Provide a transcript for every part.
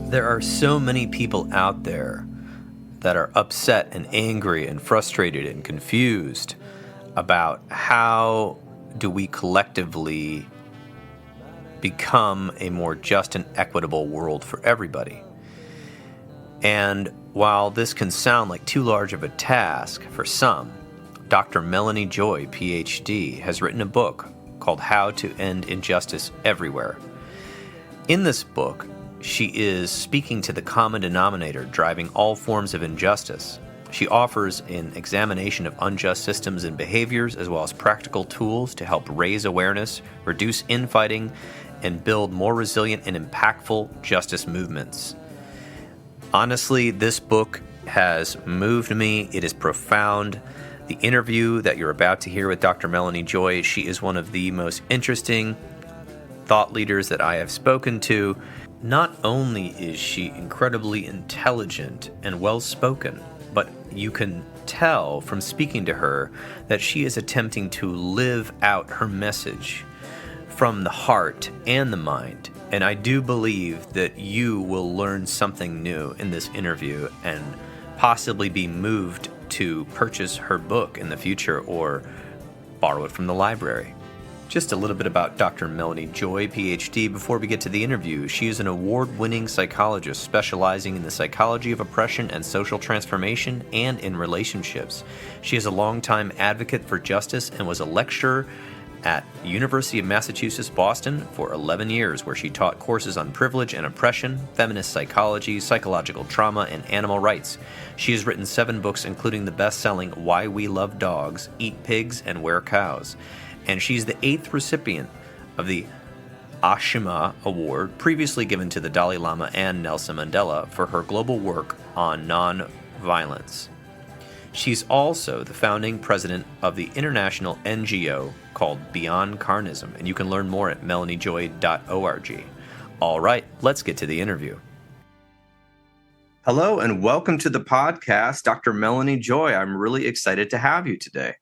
There are so many people out there that are upset and angry and frustrated and confused about how do we collectively become a more just and equitable world for everybody. And while this can sound like too large of a task for some, Dr. Melanie Joy, PhD, has written a book called How to End Injustice Everywhere. In this book, she is speaking to the common denominator driving all forms of injustice. She offers an examination of unjust systems and behaviors, as well as practical tools to help raise awareness, reduce infighting, and build more resilient and impactful justice movements. Honestly, this book has moved me. It is profound. The interview that you're about to hear with Dr. Melanie Joy, she is one of the most interesting thought leaders that I have spoken to. Not only is she incredibly intelligent and well-spoken, but you can tell from speaking to her that she is attempting to live out her message from the heart and the mind. And I do believe that you will learn something new in this interview and possibly be moved to purchase her book in the future or borrow it from the library. Just a little bit about Dr. Melanie Joy, PhD, before we get to the interview. She is an award-winning psychologist specializing in the psychology of oppression and social transformation and in relationships. She is a longtime advocate for justice and was a lecturer at University of Massachusetts, Boston for 11 years, where she taught courses on privilege and oppression, feminist psychology, psychological trauma, and animal rights. She has written 7 books, including the best-selling Why We Love Dogs, Eat Pigs, and Wear Cows. And she's the 8th recipient of the Ashima Award, previously given to the Dalai Lama and Nelson Mandela for her global work on non-violence. She's also the founding president of the international NGO called Beyond Carnism, and you can learn more at melaniejoy.org. All right, let's get to the interview. Hello, and welcome to the podcast, Dr. Melanie Joy. I'm really excited to have you today.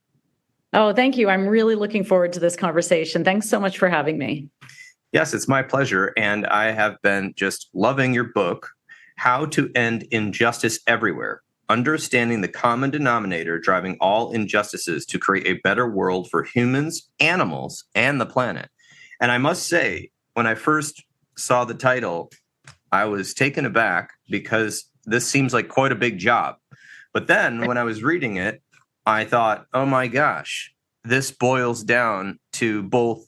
Oh, thank you. I'm really looking forward to this conversation. Thanks so much for having me. Yes, it's my pleasure. And I have been just loving your book, How to End Injustice Everywhere, Understanding the Common Denominator Driving All Injustices to Create a Better World for Humans, Animals, and the Planet. And I must say, when I first saw the title, I was taken aback because this seems like quite a big job. But then when I was reading it, I thought, oh my gosh, this boils down to both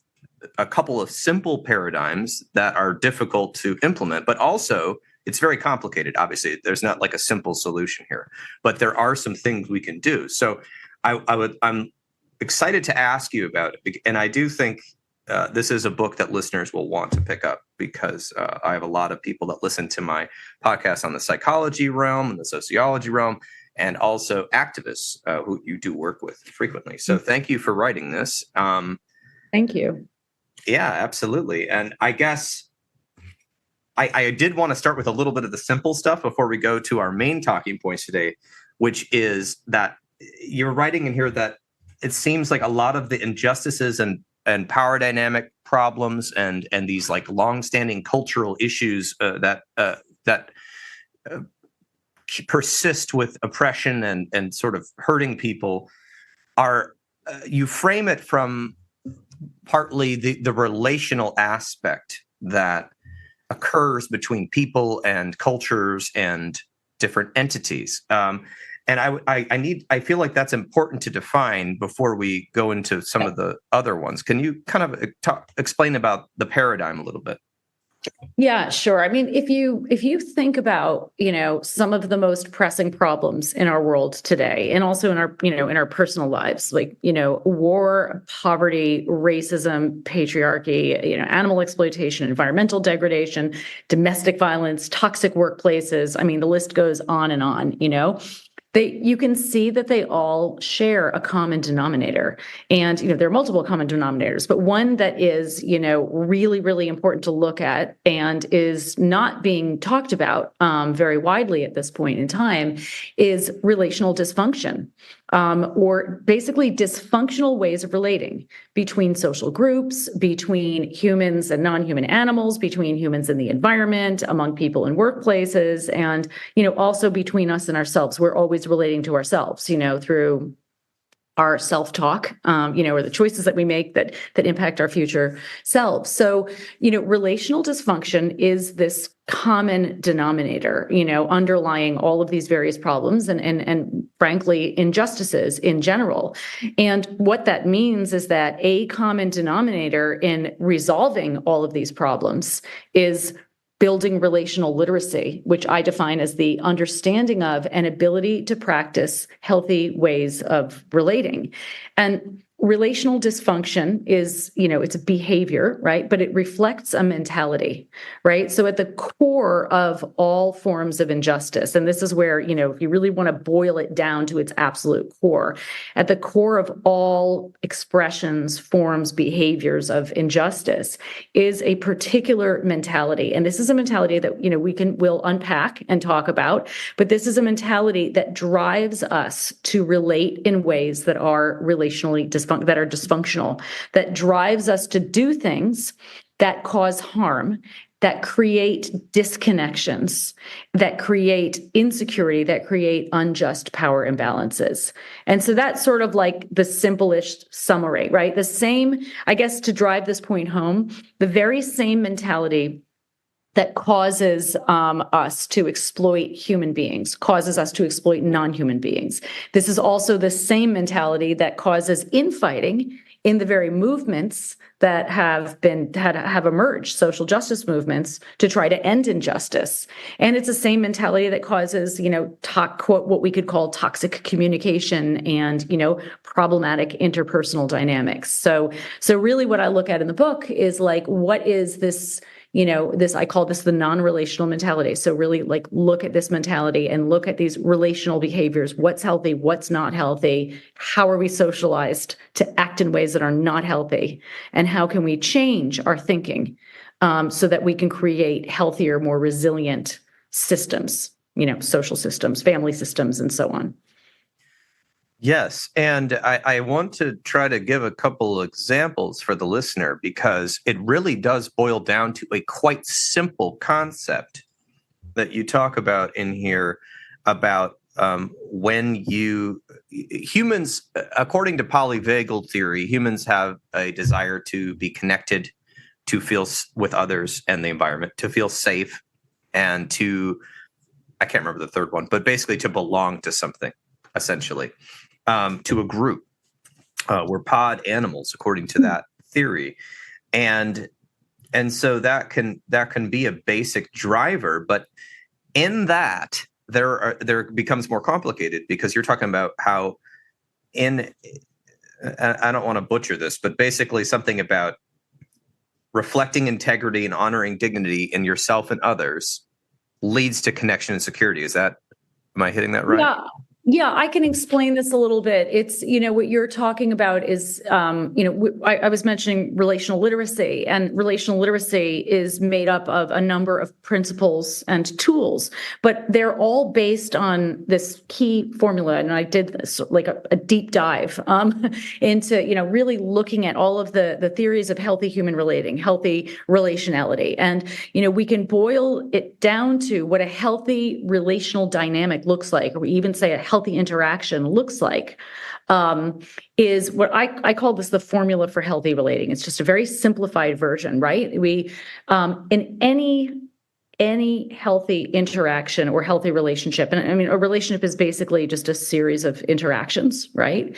a couple of simple paradigms that are difficult to implement, but also it's very complicated. Obviously, there's not like a simple solution here, but there are some things we can do. So I'm excited to ask you about it. And I do think this is a book that listeners will want to pick up because I have a lot of people that listen to my podcast on the psychology realm and the sociology realm, and also activists who you do work with frequently. So thank you for writing this. Thank you. Yeah, absolutely. And I guess I did want to start with a little bit of the simple stuff before we go to our main talking points today, which is that you're writing in here that it seems like a lot of the injustices and power dynamic problems and these like longstanding cultural issues that persist with oppression and sort of hurting people are you frame it from partly the relational aspect that occurs between people and cultures and different entities. And I feel like that's important to define before we go into some of the other ones. Can you kind of explain about the paradigm a little bit? Yeah, sure. I mean, if you think about, some of the most pressing problems in our world today, and also in our, in our personal lives, like, war, poverty, racism, patriarchy, animal exploitation, environmental degradation, domestic violence, toxic workplaces. I mean, the list goes on and on, you can see that they all share a common denominator. And, there are multiple common denominators, but one that is, really, really important to look at and is not being talked about very widely at this point in time is relational dysfunction. or basically dysfunctional ways of relating between social groups, between humans and non-human animals, between humans and the environment, among people in workplaces, and, also between us and ourselves. We're always relating to ourselves, through our self-talk, or the choices that we make that impact our future selves. So, relational dysfunction is this common denominator, underlying all of these various problems and frankly, injustices in general. And what that means is that a common denominator in resolving all of these problems is building relational literacy, which I define as the understanding of and ability to practice healthy ways of relating. And relational dysfunction is, it's a behavior, right? But it reflects a mentality, right? So at the core of all forms of injustice, and this is where, if you really want to boil it down to its absolute core, at the core of all expressions, forms, behaviors of injustice is a particular mentality. And this is a mentality that, we'll unpack and talk about, but this is a mentality that drives us to relate in ways that are relationally dysfunctional, that drives us to do things that cause harm, that create disconnections, that create insecurity, that create unjust power imbalances. And so that's sort of like the simplest summary, right? The same, I guess, to drive this point home, the very same mentality that causes us to exploit human beings, causes us to exploit non-human beings. This is also the same mentality that causes infighting in the very movements that have emerged, social justice movements, to try to end injustice. And it's the same mentality that causes, what we could call toxic communication and, problematic interpersonal dynamics. So really what I look at in the book is like, what is this, I call this the non-relational mentality. So really look at this mentality and look at these relational behaviors. What's healthy? What's not healthy? How are we socialized to act in ways that are not healthy? And how can we change our thinking so that we can create healthier, more resilient systems, social systems, family systems, and so on. Yes. And I want to try to give a couple examples for the listener because it really does boil down to a quite simple concept that you talk about in here about when humans, according to polyvagal theory, humans have a desire to be connected, to feel with others and the environment, to feel safe, and I can't remember the third one, but basically to belong to something, essentially. To a group. We're pod animals, according to that theory, and so that can be a basic driver. But in that, there becomes more complicated because you're talking about how I don't want to butcher this, but basically something about reflecting integrity and honoring dignity in yourself and others leads to connection and security. Am I hitting that right? Yeah, I can explain this a little bit. It's, what you're talking about is, I was mentioning relational literacy, and relational literacy is made up of a number of principles and tools, but they're all based on this key formula. And I did this like a deep dive into, really looking at all of the theories of healthy human relating, healthy relationality. And, we can boil it down to what a healthy relational dynamic looks like, or we even say a healthy interaction looks like, is what I call this the formula for healthy relating. It's just a very simplified version, right? We, in any healthy interaction or healthy relationship, and I mean, a relationship is basically just a series of interactions, right?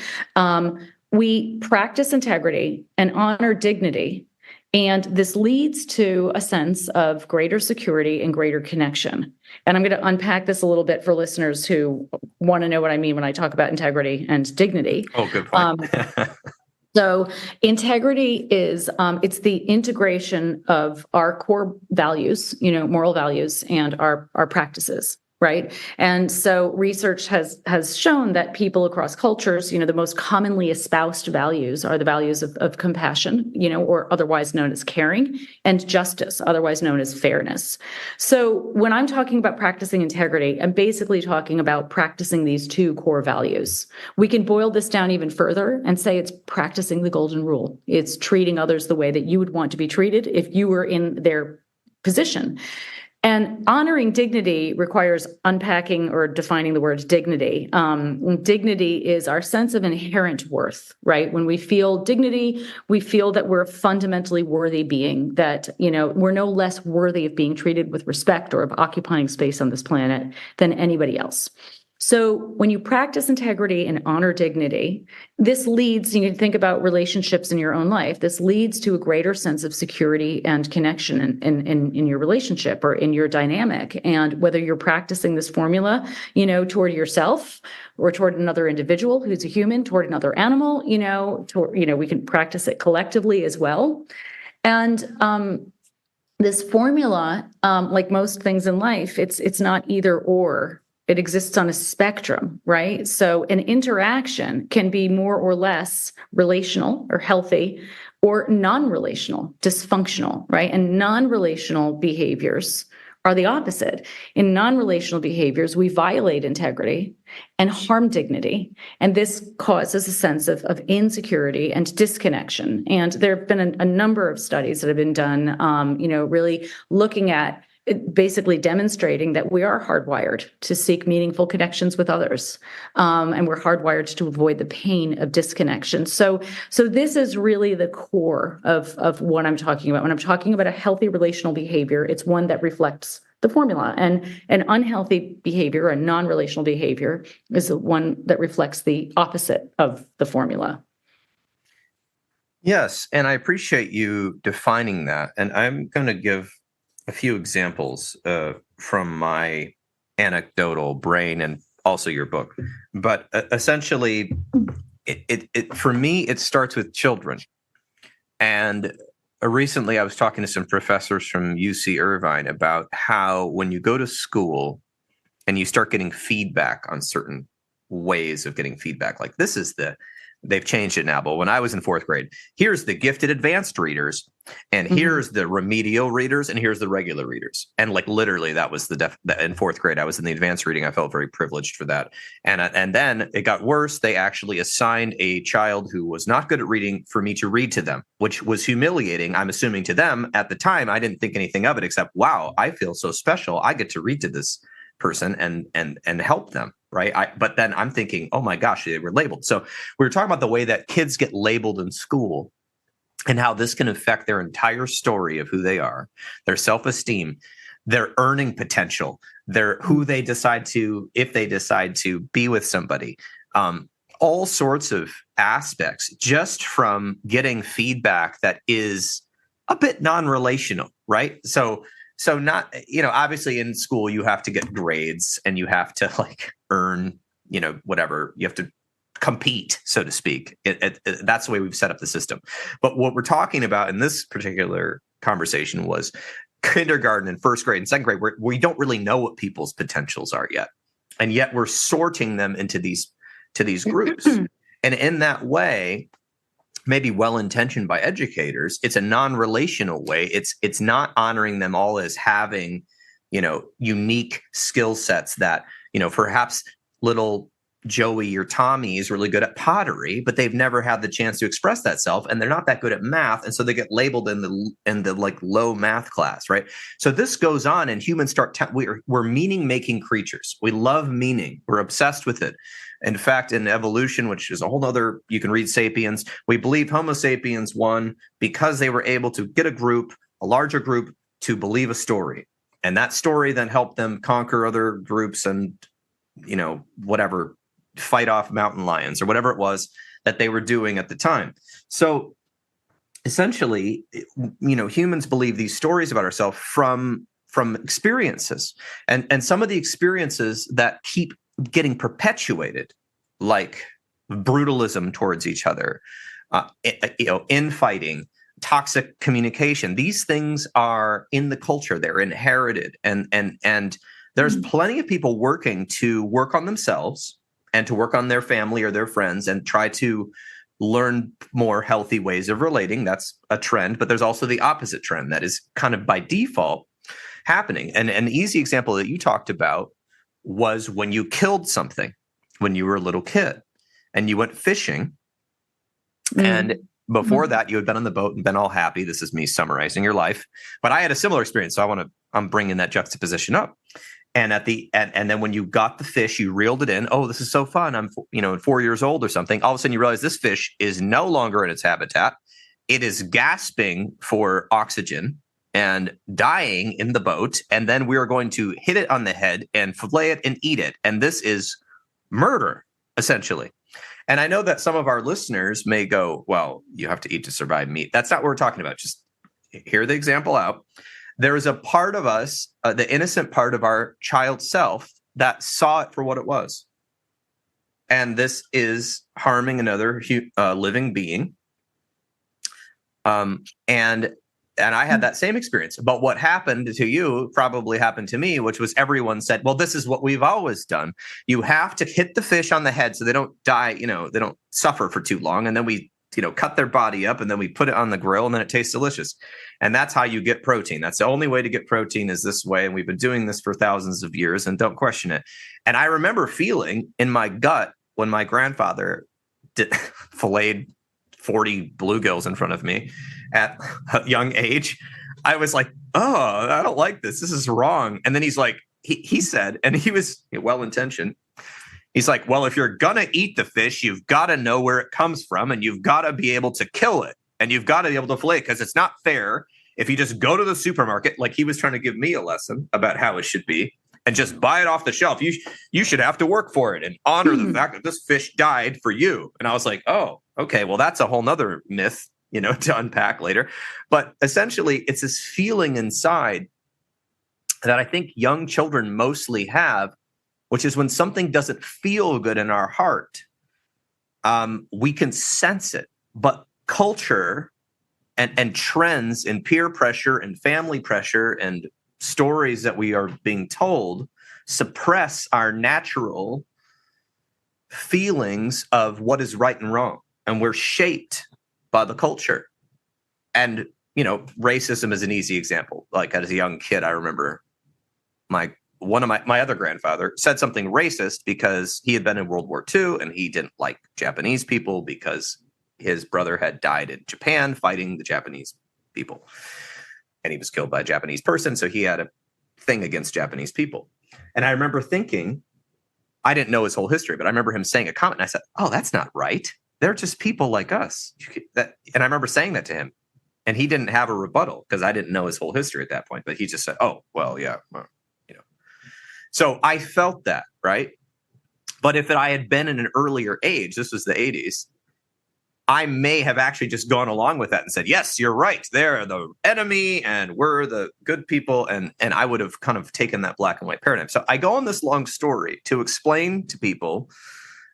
We practice integrity and honor dignity. And this leads to a sense of greater security and greater connection. And I'm going to unpack this a little bit for listeners who want to know what I mean when I talk about integrity and dignity. Oh, good point. So integrity is, it's the integration of our core values, moral values, and our practices. right? And so research has shown that people across cultures, the most commonly espoused values are the values of compassion, or otherwise known as caring, and justice, otherwise known as fairness. So when I'm talking about practicing integrity, I'm basically talking about practicing these two core values. We can boil this down even further and say it's practicing the golden rule. It's treating others the way that you would want to be treated if you were in their position. And honoring dignity requires unpacking or defining the word dignity. Dignity is our sense of inherent worth, right? When we feel dignity, we feel that we're a fundamentally worthy being, that, we're no less worthy of being treated with respect or of occupying space on this planet than anybody else. So when you practice integrity and honor dignity, this leads, you can think about relationships in your own life. This leads to a greater sense of security and connection in your relationship or in your dynamic. And whether you're practicing this formula, toward yourself or toward another individual who's a human, toward another animal, we can practice it collectively as well. And this formula, like most things in life, it's not either or. It exists on a spectrum, right? So an interaction can be more or less relational or healthy, or non-relational, dysfunctional, right? And non-relational behaviors are the opposite. In non-relational behaviors, we violate integrity and harm dignity. And this causes a sense of insecurity and disconnection. And there have been a number of studies that have been done, really looking at basically demonstrating that we are hardwired to seek meaningful connections with others, and we're hardwired to avoid the pain of disconnection. So this is really the core of what I'm talking about. When I'm talking about a healthy relational behavior, it's one that reflects the formula, and an unhealthy behavior, a non-relational behavior, is the one that reflects the opposite of the formula. Yes, and I appreciate you defining that. And I'm going to give a few examples from my anecdotal brain and also your book. But essentially, it for me, it starts with children. And recently I was talking to some professors from UC Irvine about how when you go to school and you start getting feedback on certain ways of getting feedback, like they've changed it now, but when I was in fourth grade, here's the gifted advanced readers, and here's the remedial readers, and here's the regular readers. And like literally that was in fourth grade, I was in the advanced reading. I felt very privileged for that. And then it got worse. They actually assigned a child who was not good at reading for me to read to them, which was humiliating, I'm assuming, to them. At the time, I didn't think anything of it except, wow, I feel so special. I get to read to this person and help them. Right. But then I'm thinking, oh my gosh, they were labeled. So we were talking about the way that kids get labeled in school and how this can affect their entire story of who they are, their self-esteem, their earning potential, who they decide to, if they decide to be with somebody, all sorts of aspects just from getting feedback that is a bit non-relational. Right. So not, obviously in school, you have to get grades and you have to like earn, whatever, you have to compete, so to speak. That's the way we've set up the system. But what we're talking about in this particular conversation was kindergarten and first grade and second grade, where we don't really know what people's potentials are yet. And yet we're sorting them into these groups. And in that way, maybe well-intentioned by educators, it's a non-relational way. It's not honoring them all as having, unique skill sets that, perhaps little Joey or Tommy is really good at pottery, but they've never had the chance to express that self, and they're not that good at math, and so they get labeled in the like low math class, right? So this goes on, and humans we're meaning-making creatures. We love meaning. We're obsessed with it. In fact, in evolution, which is a whole other, you can read Sapiens, we believe Homo sapiens won because they were able to get a larger group, to believe a story. And that story then helped them conquer other groups and, whatever, fight off mountain lions or whatever it was that they were doing at the time. So essentially, humans believe these stories about ourselves from experiences, and some of the experiences that keep getting perpetuated, like brutalism towards each other, infighting, toxic communication. These things are in the culture; they're inherited, and There's plenty of people working to work on themselves and to work on their family or their friends and try to learn more healthy ways of relating. That's a trend, but there's also the opposite trend that is kind of by default happening. And an easy example that you talked about was when you killed something when you were a little kid and you went fishing. And before that, you had been on the boat and been all happy. This is me summarizing your life, but I had a similar experience. So I'm bringing that juxtaposition up. And and then when you got the fish, you reeled it in. Oh, this is so fun. I'm 4 years old or something. All of a sudden you realize this fish is no longer in its habitat. It is gasping for oxygen and dying in the boat. And then we are going to hit it on the head and fillet it and eat it. And this is murder, essentially. And I know that some of our listeners may go, well, you have to eat to survive meat. That's not what we're talking about. Just hear the example out. There is a part of us, the innocent part of our child self, that saw it for what it was. And this is harming another living being. And I had that same experience. But what happened to you probably happened to me, which was everyone said, well, this is what we've always done. You have to hit the fish on the head so they don't die, they don't suffer for too long. And then we cut their body up and then we put it on the grill and then it tastes delicious. And that's how you get protein. That's the only way to get protein is this way. And we've been doing this for thousands of years and don't question it. And I remember feeling in my gut when my grandfather filleted 40 bluegills in front of me at a young age. I was like, oh, I don't like this. This is wrong. And then he's like, he said, and he was well-intentioned. He's like, well, if you're going to eat the fish, you've got to know where it comes from and you've got to be able to kill it and you've got to be able to fillet it because it's not fair if you just go to the supermarket, like he was trying to give me a lesson about how it should be, and just buy it off the shelf. You should have to work for it and honor the fact that this fish died for you. And I was like, oh, okay, well, that's a whole nother myth, to unpack later. But essentially, it's this feeling inside that I think young children mostly have, which is when something doesn't feel good in our heart, we can sense it. But culture and trends and peer pressure and family pressure and stories that we are being told suppress our natural feelings of what is right and wrong. And we're shaped by the culture. And, racism is an easy example. Like as a young kid, I remember one of my other grandfather said something racist because he had been in World War II and he didn't like Japanese people because his brother had died in Japan fighting the Japanese people. And he was killed by a Japanese person. So he had a thing against Japanese people. And I remember thinking, I didn't know his whole history, but I remember him saying a comment. And I said, oh, that's not right. They're just people like us. And I remember saying that to him. And he didn't have a rebuttal because I didn't know his whole history at that point. But he just said, oh, well, yeah. So I felt that, right? But if I had been in an earlier age, this was the 80s, I may have actually just gone along with that and said, yes, you're right. They're the enemy and we're the good people. And I would have kind of taken that black and white paradigm. So I go on this long story to explain to people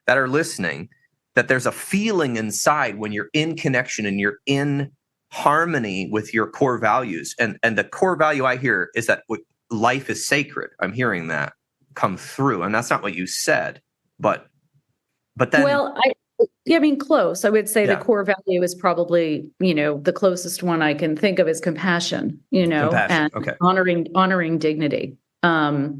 that are listening that there's a feeling inside when you're in connection and you're in harmony with your core values. And the core value I hear is that life is sacred. I'm hearing that come through. And that's not what you said, but then. Well, close. I would say the core value is probably, the closest one I can think of is compassion, compassion. And okay. honoring dignity. But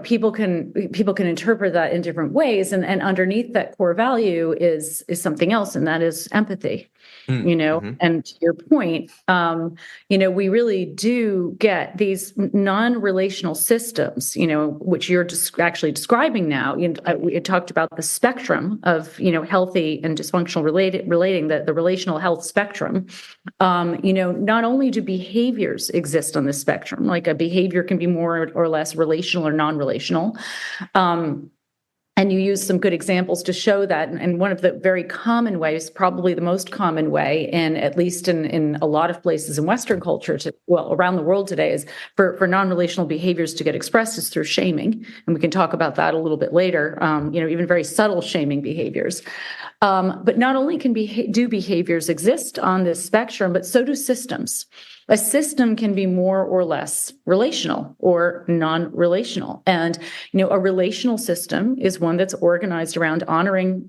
people can interpret that in different ways, and underneath that core value is something else, and that is empathy. And to your point, we really do get these non-relational systems, which you're just actually describing now. We talked about the spectrum of, healthy and dysfunctional relating, the relational health spectrum. Not only do behaviors exist on this spectrum, like a behavior can be more or less relational or non-relational. And you use some good examples to show that. And one of the very common ways, probably the most common way, and at least in a lot of places in Western culture, around the world today, is for non-relational behaviors to get expressed is through shaming. And we can talk about that a little bit later, even very subtle shaming behaviors. But not only do behaviors exist on this spectrum, but so do systems. A system can be more or less relational or non-relational. And, a relational system is one that's organized around honoring,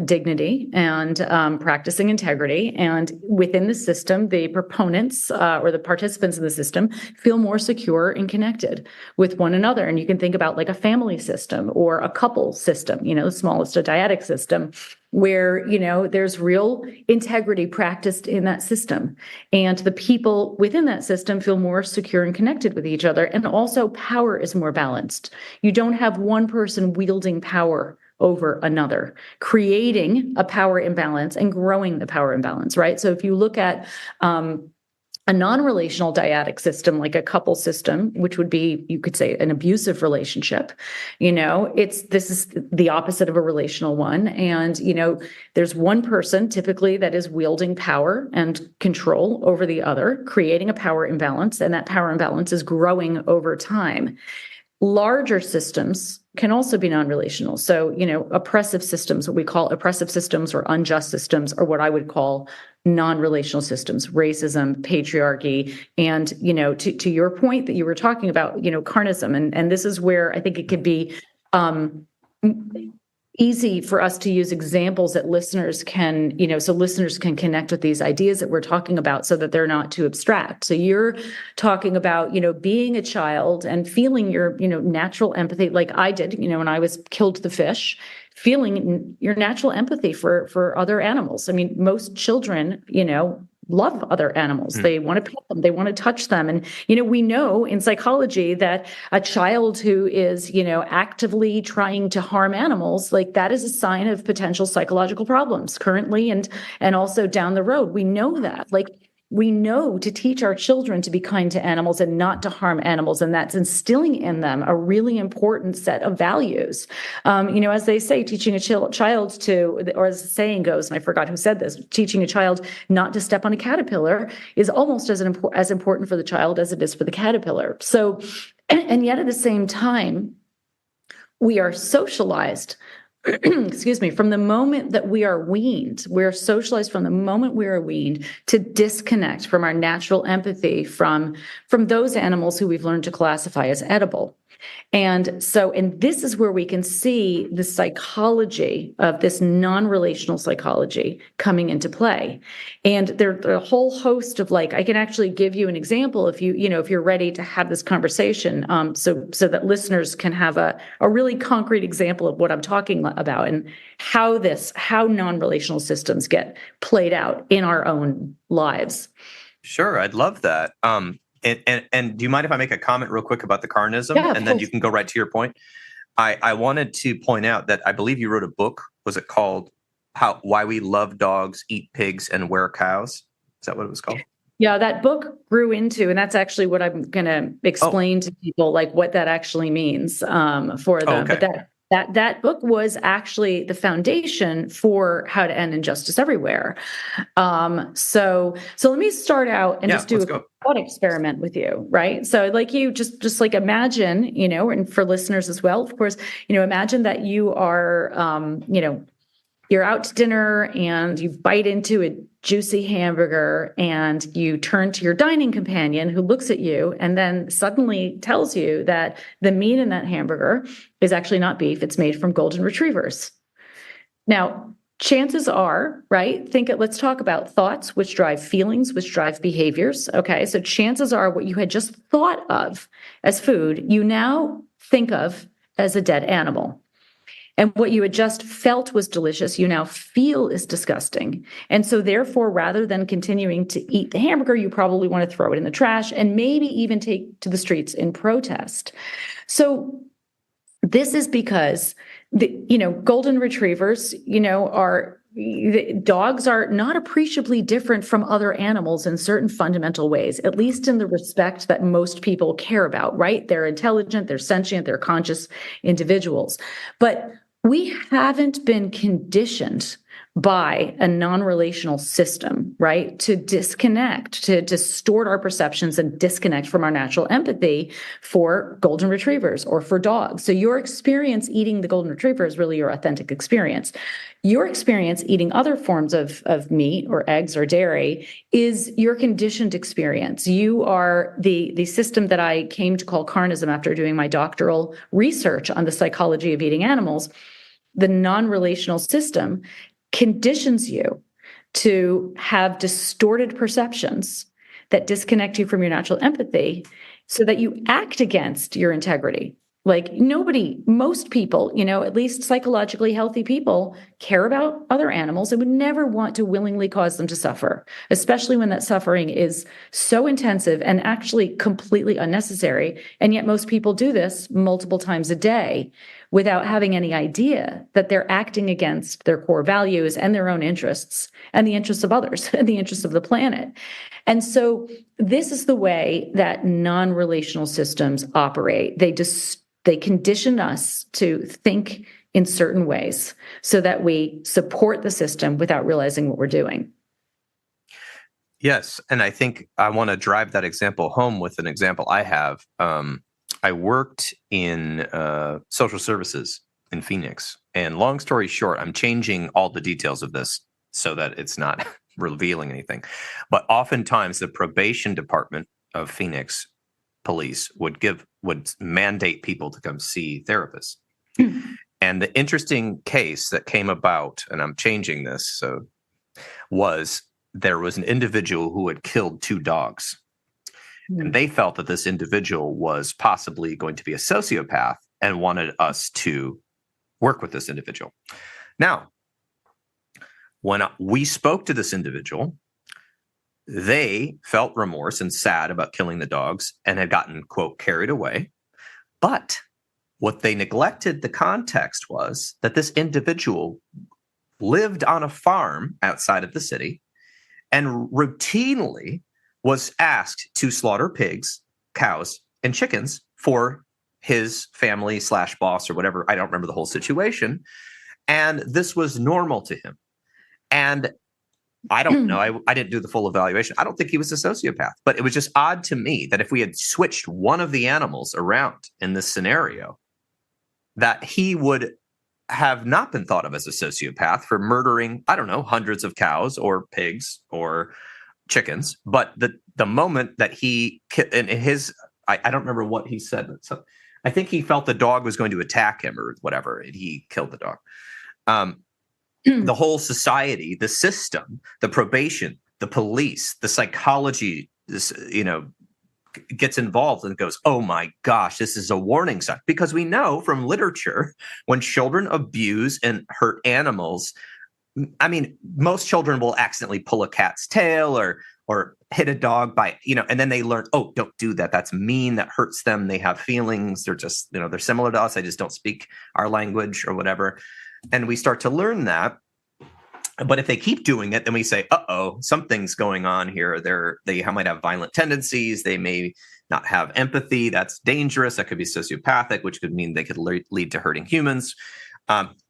dignity and practicing integrity. And within the system, the proponents or the participants in the system feel more secure and connected with one another. And you can think about like a family system or a couple system, the smallest, a dyadic system, where, there's real integrity practiced in that system. And the people within that system feel more secure and connected with each other. And also power is more balanced. You don't have one person wielding power over another, creating a power imbalance and growing the power imbalance, right? So if you look at a non-relational dyadic system, like a couple system, which would be, you could say, an abusive relationship, this is the opposite of a relational one. And, there's one person typically that is wielding power and control over the other, creating a power imbalance, and that power imbalance is growing over time. Larger systems can also be non-relational. So, oppressive systems, what we call oppressive systems or unjust systems, are what I would call non-relational systems, racism, patriarchy, and, to your point that you were talking about, carnism. And this is where I think it could be easy for us to use examples that listeners can, so listeners can connect with these ideas that we're talking about so that they're not too abstract. So you're talking about, being a child and feeling your, natural empathy, like I did, when I was killed the fish, feeling your natural empathy for other animals. I mean, most children, love other animals. They want to pet them. They want to touch them. And, we know in psychology that a child who is, actively trying to harm animals, like that is a sign of potential psychological problems currently and also down the road. We know that. Like, we know to teach our children to be kind to animals and not to harm animals, and that's instilling in them a really important set of values. As they say, teaching a child to, or as the saying goes, and I forgot who said this, teaching a child not to step on a caterpillar is almost as important for the child as it is for the caterpillar. So, and yet at the same time, we are socialized excuse me, from the moment that we are weaned, we're socialized from the moment we are weaned to disconnect from our natural empathy from those animals who we've learned to classify as edible. And this is where we can see the psychology of this non-relational psychology coming into play. And there are a whole host of, like, I can actually give you an example if if you're ready to have this conversation, so that listeners can have a really concrete example of what I'm talking about and how non-relational systems get played out in our own lives. Sure, I'd love that. And do you mind if I make a comment real quick about the carnism? Yeah, and then you can go right to your point. I wanted to point out that I believe you wrote a book. Was it called Why We Love Dogs, Eat Pigs, and Wear Cows? Is that what it was called? Yeah, that book grew into, and that's actually what I'm going to explain to people, like what that actually means for them. Okay. But that book was actually the foundation for how to end injustice everywhere. So let me start out and just do a thought experiment with you, right? So like you just like imagine, and for listeners as well, of course, imagine that you are, you're out to dinner and you bite into a juicy hamburger and you turn to your dining companion who looks at you and then suddenly tells you that the meat in that hamburger is actually not beef. It's made from golden retrievers. Now, chances are, right? Let's talk about thoughts, which drive feelings, which drive behaviors. Okay. So chances are what you had just thought of as food, you now think of as a dead animal. And what you had just felt was delicious, you now feel is disgusting. And so therefore, rather than continuing to eat the hamburger, you probably want to throw it in the trash and maybe even take to the streets in protest. So this is because golden retrievers, dogs are not appreciably different from other animals in certain fundamental ways, at least in the respect that most people care about, right? They're intelligent, they're sentient, they're conscious individuals. But we haven't been conditioned by a non-relational system, right? To disconnect, to distort our perceptions and disconnect from our natural empathy for golden retrievers or for dogs. So your experience eating the golden retriever is really your authentic experience. Your experience eating other forms of meat or eggs or dairy is your conditioned experience. You are the system that I came to call carnism after doing my doctoral research on the psychology of eating animals. The non-relational system conditions you to have distorted perceptions that disconnect you from your natural empathy so that you act against your integrity. Like most people, at least psychologically healthy people, care about other animals and would never want to willingly cause them to suffer, especially when that suffering is so intensive and actually completely unnecessary. And yet most people do this multiple times a day without having any idea that they're acting against their core values and their own interests and the interests of others and the interests of the planet. And so this is the way that non-relational systems operate. They condition us to think in certain ways so that we support the system without realizing what we're doing. Yes. And I think I want to drive that example home with an example I have. I worked in social services in Phoenix. And long story short, I'm changing all the details of this so that it's not revealing anything. But oftentimes the probation department of Phoenix police would mandate people to come see therapists. And the interesting case that came about, and I'm changing this, was there was an individual who had killed 2 dogs. And they felt that this individual was possibly going to be a sociopath and wanted us to work with this individual. Now, when we spoke to this individual, they felt remorse and sad about killing the dogs and had gotten, quote, carried away. But what they neglected the context was that this individual lived on a farm outside of the city and routinely was asked to slaughter pigs, cows, and chickens for his family / boss or whatever. I don't remember the whole situation. And this was normal to him. And I don't know. I didn't do the full evaluation. I don't think he was a sociopath, but it was just odd to me that if we had switched one of the animals around in this scenario, that he would have not been thought of as a sociopath for murdering, I don't know, hundreds of cows or pigs or chickens. But the moment that I don't remember what he said. So I think he felt the dog was going to attack him or whatever, and he killed the dog. The whole society, the system, the probation, the police, the psychology, gets involved and goes, oh my gosh, this is a warning sign. Because we know from literature, when children abuse and hurt animals, I mean, most children will accidentally pull a cat's tail or hit a dog by, and then they learn, oh, don't do that. That's mean. That hurts them. They have feelings. They're just, they're similar to us. I just don't speak our language or whatever. And we start to learn that. But if they keep doing it, then we say, uh-oh, something's going on here. They might have violent tendencies. They may not have empathy. That's dangerous. That could be sociopathic, which could mean they could lead to hurting humans.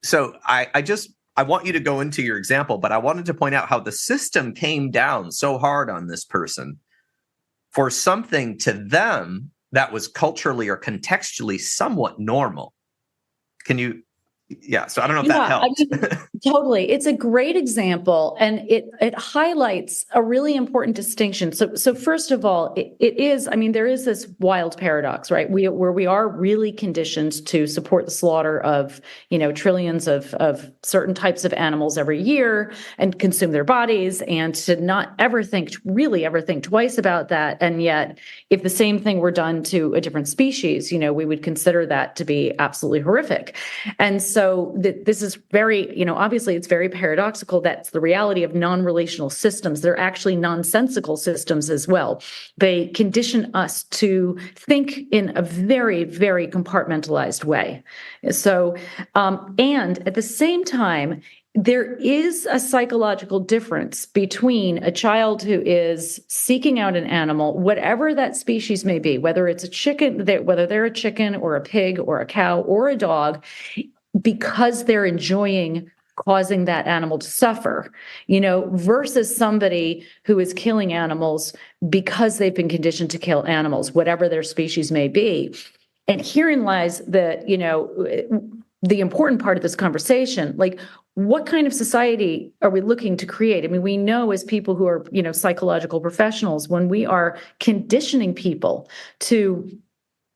So I want you to go into your example, but I wanted to point out how the system came down so hard on this person for something to them that was culturally or contextually somewhat normal. So I don't know if that helped. Totally. It's a great example, and it highlights a really important distinction. So first of all, it is, there is this wild paradox, right? Where we are really conditioned to support the slaughter of, trillions of certain types of animals every year and consume their bodies, and to not ever think twice about that. And yet, if the same thing were done to a different species, we would consider that to be absolutely horrific. And so this is very, obviously it's very paradoxical. That's the reality of non-relational systems. They're actually nonsensical systems as well. They condition us to think in a very, very compartmentalized way. So, and at the same time, there is a psychological difference between a child who is seeking out an animal, whatever that species may be, whether it's a chicken, whether they're a chicken or a pig or a cow or a dog, because they're enjoying causing that animal to suffer, versus somebody who is killing animals because they've been conditioned to kill animals, whatever their species may be. And herein lies the important part of this conversation. Like, what kind of society are we looking to create? I mean, we know as people who are, psychological professionals, when we are conditioning people to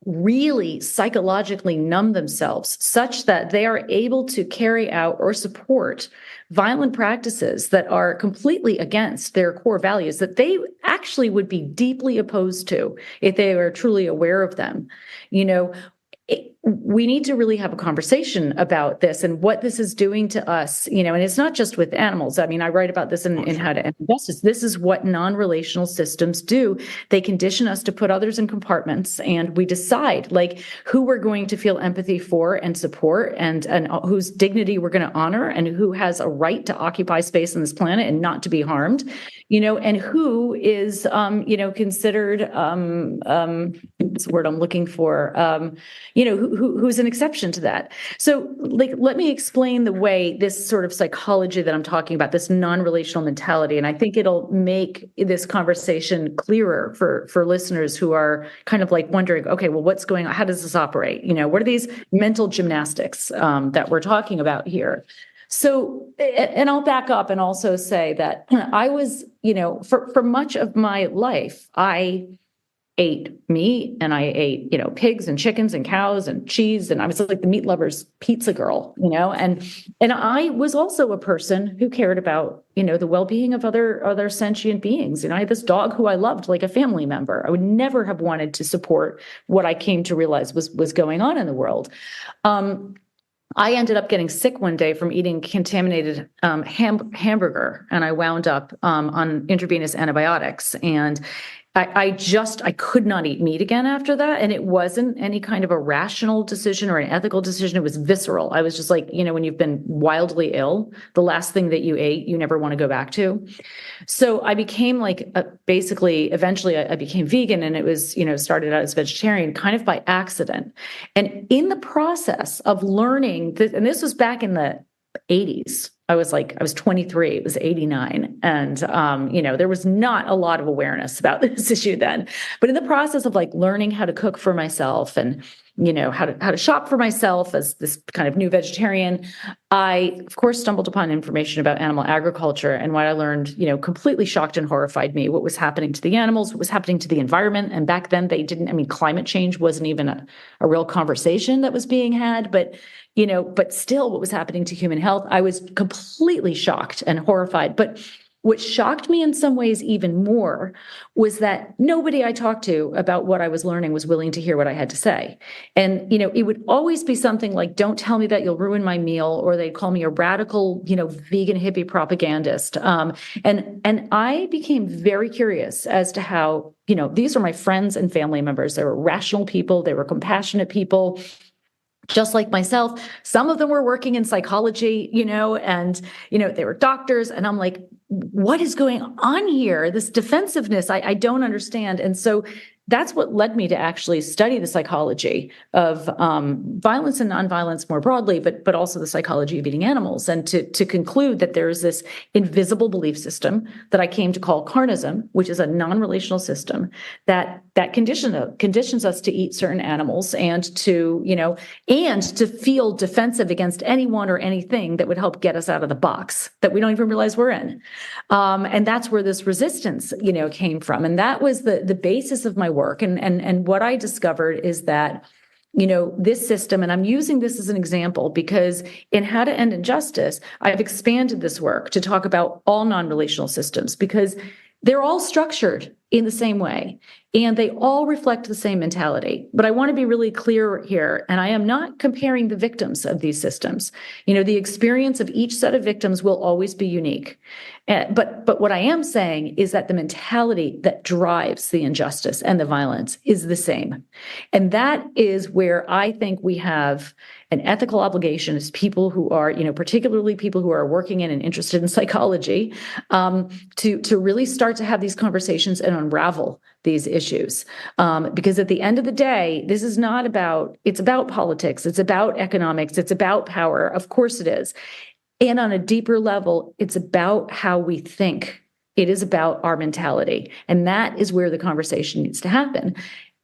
really psychologically numb themselves such that they are able to carry out or support violent practices that are completely against their core values, that they actually would be deeply opposed to if they were truly aware of them. We need to really have a conversation about this and what this is doing to us, and it's not just with animals. I mean, I write about this in How to End Injustice. This is what non-relational systems do. They condition us to put others in compartments, and we decide who we're going to feel empathy for and support, and whose dignity we're going to honor, and who has a right to occupy space on this planet and not to be harmed, and who is, considered, what's the word I'm looking for, who's an exception to that. So let me explain the way this sort of psychology that I'm talking about, this non-relational mentality, and I think it'll make this conversation clearer for listeners who are kind of wondering, okay, well, what's going on? How does this operate? What are these mental gymnastics that we're talking about here? So, and I'll back up and also say that I was, for much of my life, I ate meat and I ate, pigs and chickens and cows and cheese. And I was like the meat lover's pizza girl, and I was also a person who cared about, the well-being of other sentient beings. I had this dog who I loved like a family member. I would never have wanted to support what I came to realize was going on in the world. I ended up getting sick one day from eating contaminated hamburger, and I wound up on intravenous antibiotics. And I could not eat meat again after that. And it wasn't any kind of a rational decision or an ethical decision. It was visceral. I was just like, when you've been wildly ill, the last thing that you ate, you never want to go back to. So I became eventually I became vegan, and it was, started out as vegetarian kind of by accident. And in the process of learning this, and this was back in the 80s, I was 23, it was 89. And, there was not a lot of awareness about this issue then, but in the process of learning how to cook for myself and, how to shop for myself as this kind of new vegetarian, I, of course, stumbled upon information about animal agriculture. And what I learned, completely shocked and horrified me. What was happening to the animals, what was happening to the environment. And back then climate change wasn't even a real conversation that was being had, but still what was happening to human health, I was completely shocked and horrified. But what shocked me in some ways even more was that nobody I talked to about what I was learning was willing to hear what I had to say. And, it would always be something like, don't tell me that you'll ruin my meal, or they'd call me a radical, vegan hippie propagandist. And I became very curious as to how, these are my friends and family members. They were rational people. They were compassionate people, just like myself. Some of them were working in psychology, and, they were doctors. And I'm like, what is going on here? This defensiveness, I don't understand. And so that's what led me to actually study the psychology of violence and nonviolence more broadly, but also the psychology of eating animals, and to conclude that there is this invisible belief system that I came to call carnism, which is a non-relational system that conditions us to eat certain animals and to feel defensive against anyone or anything that would help get us out of the box that we don't even realize we're in. And that's where this resistance, came from. And that was the basis of my work. And what I discovered is that, this system, and I'm using this as an example because in How to End Injustice, I've expanded this work to talk about all non-relational systems because they're all structured in the same way, and they all reflect the same mentality. But I want to be really clear here, and I am not comparing the victims of these systems. The experience of each set of victims will always be unique. But what I am saying is that the mentality that drives the injustice and the violence is the same. And that is where I think we have an ethical obligation as people who are, particularly people who are working in and interested in psychology, to really start to have these conversations and unravel these issues. Because at the end of the day, this is not about, it's about politics, it's about economics, it's about power. Of course it is. And on a deeper level, it's about how we think. It is about our mentality. And that is where the conversation needs to happen.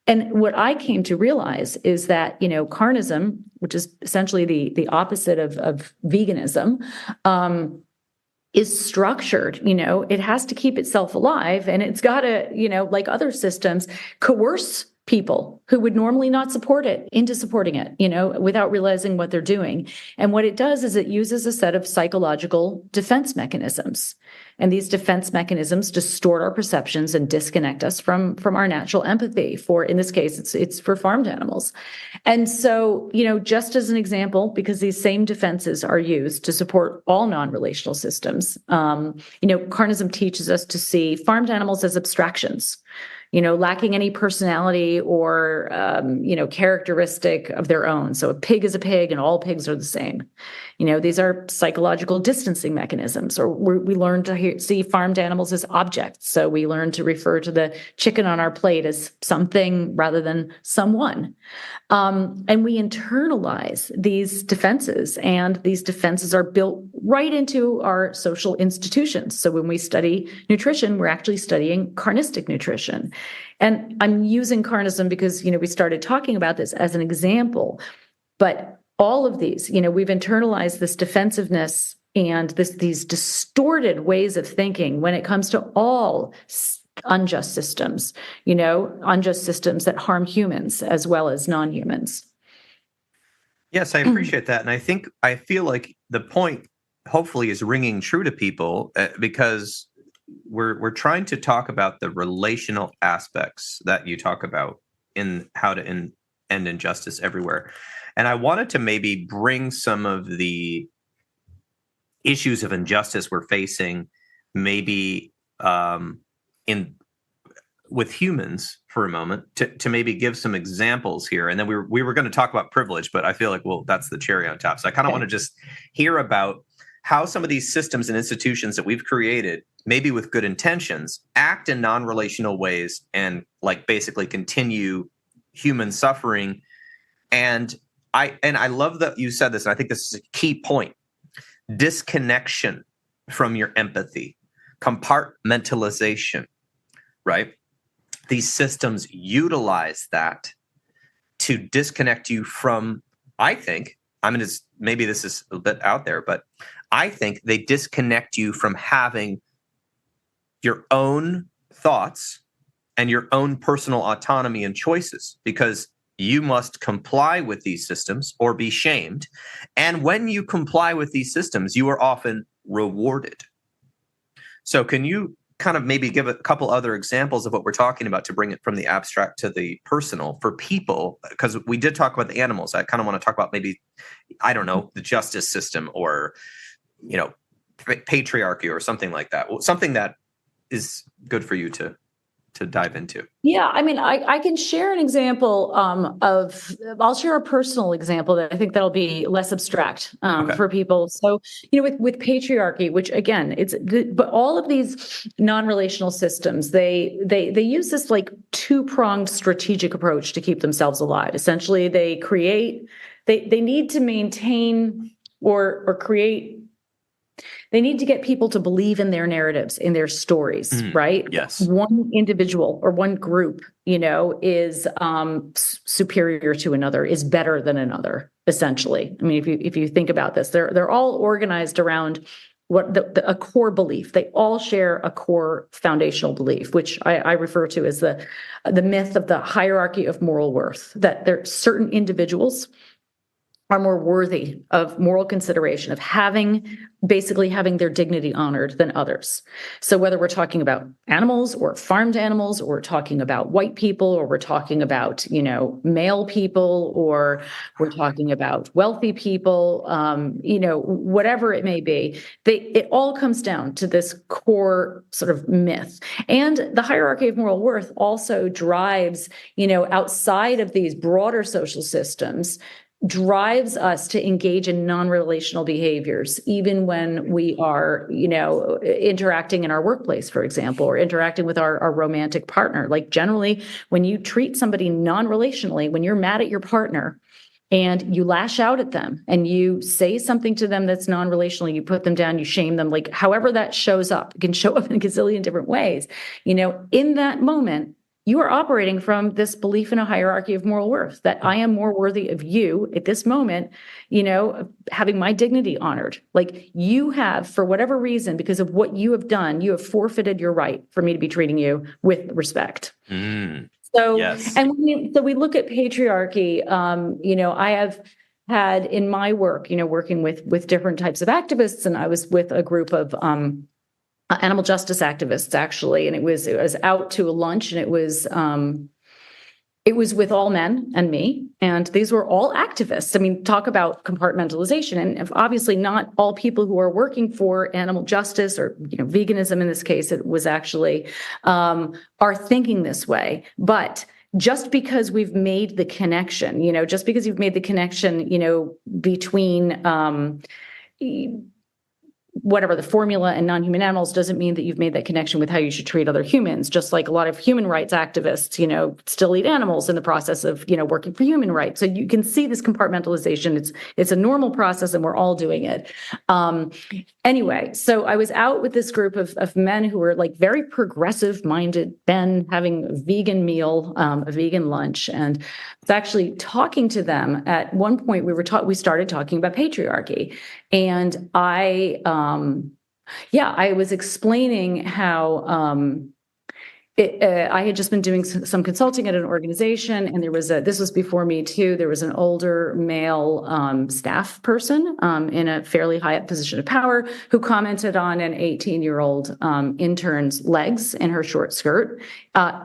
And what I came to realize is that, carnism, which is essentially the opposite of veganism, is structured. It has to keep itself alive, and it's got to, like other systems, coerce people who would normally not support it into supporting it, without realizing what they're doing. And what it does is it uses a set of psychological defense mechanisms. And these defense mechanisms distort our perceptions and disconnect us from our natural empathy. For, in this case, it's for farmed animals. And so, just as an example, because these same defenses are used to support all non-relational systems, carnism teaches us to see farmed animals as abstractions, lacking any personality or, characteristic of their own. So a pig is a pig and all pigs are the same. These are psychological distancing mechanisms, or we learn to see farmed animals as objects. So we learn to refer to the chicken on our plate as something rather than someone. And we internalize these defenses, and these defenses are built right into our social institutions. So when we study nutrition, we're actually studying carnistic nutrition. And I'm using carnism because, we started talking about this as an example, but all of these, we've internalized this defensiveness and these distorted ways of thinking when it comes to all unjust systems, unjust systems that harm humans as well as non-humans. Yes, I appreciate that. And I feel like the point hopefully is ringing true to people because we're trying to talk about the relational aspects that you talk about in how to end injustice everywhere. And I wanted to maybe bring some of the issues of injustice we're facing maybe with humans for a moment to maybe give some examples here. And then we were going to talk about privilege, but I feel like, well, that's the cherry on top. So I kind of want to just hear about how some of these systems and institutions that we've created, maybe with good intentions, act in non-relational ways and like basically continue human suffering. And I love that you said this, and I think this is a key point. Disconnection from your empathy, compartmentalization, right? These systems utilize that to disconnect you from, maybe this is a bit out there, but I think they disconnect you from having your own thoughts and your own personal autonomy and choices, because you must comply with these systems or be shamed. And when you comply with these systems, you are often rewarded. So can you kind of maybe give a couple other examples of what we're talking about to bring it from the abstract to the personal for people? Because we did talk about the animals. I kind of want to talk about maybe, I don't know, the justice system or, patriarchy or something like that. Something that is good for you to dive into. Yeah, I can share an example I'll share a personal example that I think that'll be less abstract for people. So, with patriarchy, which again, but all of these non-relational systems, they use this like two-pronged strategic approach to keep themselves alive. Essentially, they need to maintain or create. They need to get people to believe in their narratives, in their stories, right? Yes. One individual or one group, is superior to another, is better than another, essentially. If you think about this, they're all organized around what a core belief. They all share a core foundational belief, which I refer to as the myth of the hierarchy of moral worth, that there are certain individuals are more worthy of moral consideration, of basically having their dignity honored than others. So whether we're talking about animals or farmed animals, or we're talking about white people, or we're talking about, male people, or we're talking about wealthy people, whatever it may be, it all comes down to this core sort of myth. And the hierarchy of moral worth also drives, outside of these broader social systems, drives us to engage in non-relational behaviors, even when we are, interacting in our workplace, for example, or interacting with our romantic partner. Like generally, when you treat somebody non-relationally, when you're mad at your partner and you lash out at them and you say something to them that's non-relational, you put them down, you shame them, like however that shows up, it can show up in a gazillion different ways. In that moment, you are operating from this belief in a hierarchy of moral worth, that I am more worthy of you at this moment, having my dignity honored. Like you have, for whatever reason, because of what you have done, you have forfeited your right for me to be treating you with respect. So, yes. and we look at patriarchy. I have had in my work, working with different types of activists, and I was with a group of animal justice activists actually, and it was out to a lunch, and it was with all men and me, and these were all activists. I mean, talk about compartmentalization, and obviously not all people who are working for animal justice or veganism in this case, it was actually are thinking this way. But just because we've made the connection, just because you've made the connection, between whatever the formula and non-human animals doesn't mean that you've made that connection with how you should treat other humans. Just like a lot of human rights activists, still eat animals in the process of, working for human rights. So you can see this compartmentalization. It's a normal process and we're all doing it. Anyway, so I was out with this group of men who were like very progressive minded men having a vegan meal, a vegan lunch. And I was actually talking to them. At one point we started talking about patriarchy. And I was explaining how I had just been doing some consulting at an organization, and this was before me too. There was an older male staff person in a fairly high up position of power who commented on an 18-year-old intern's legs in her short skirt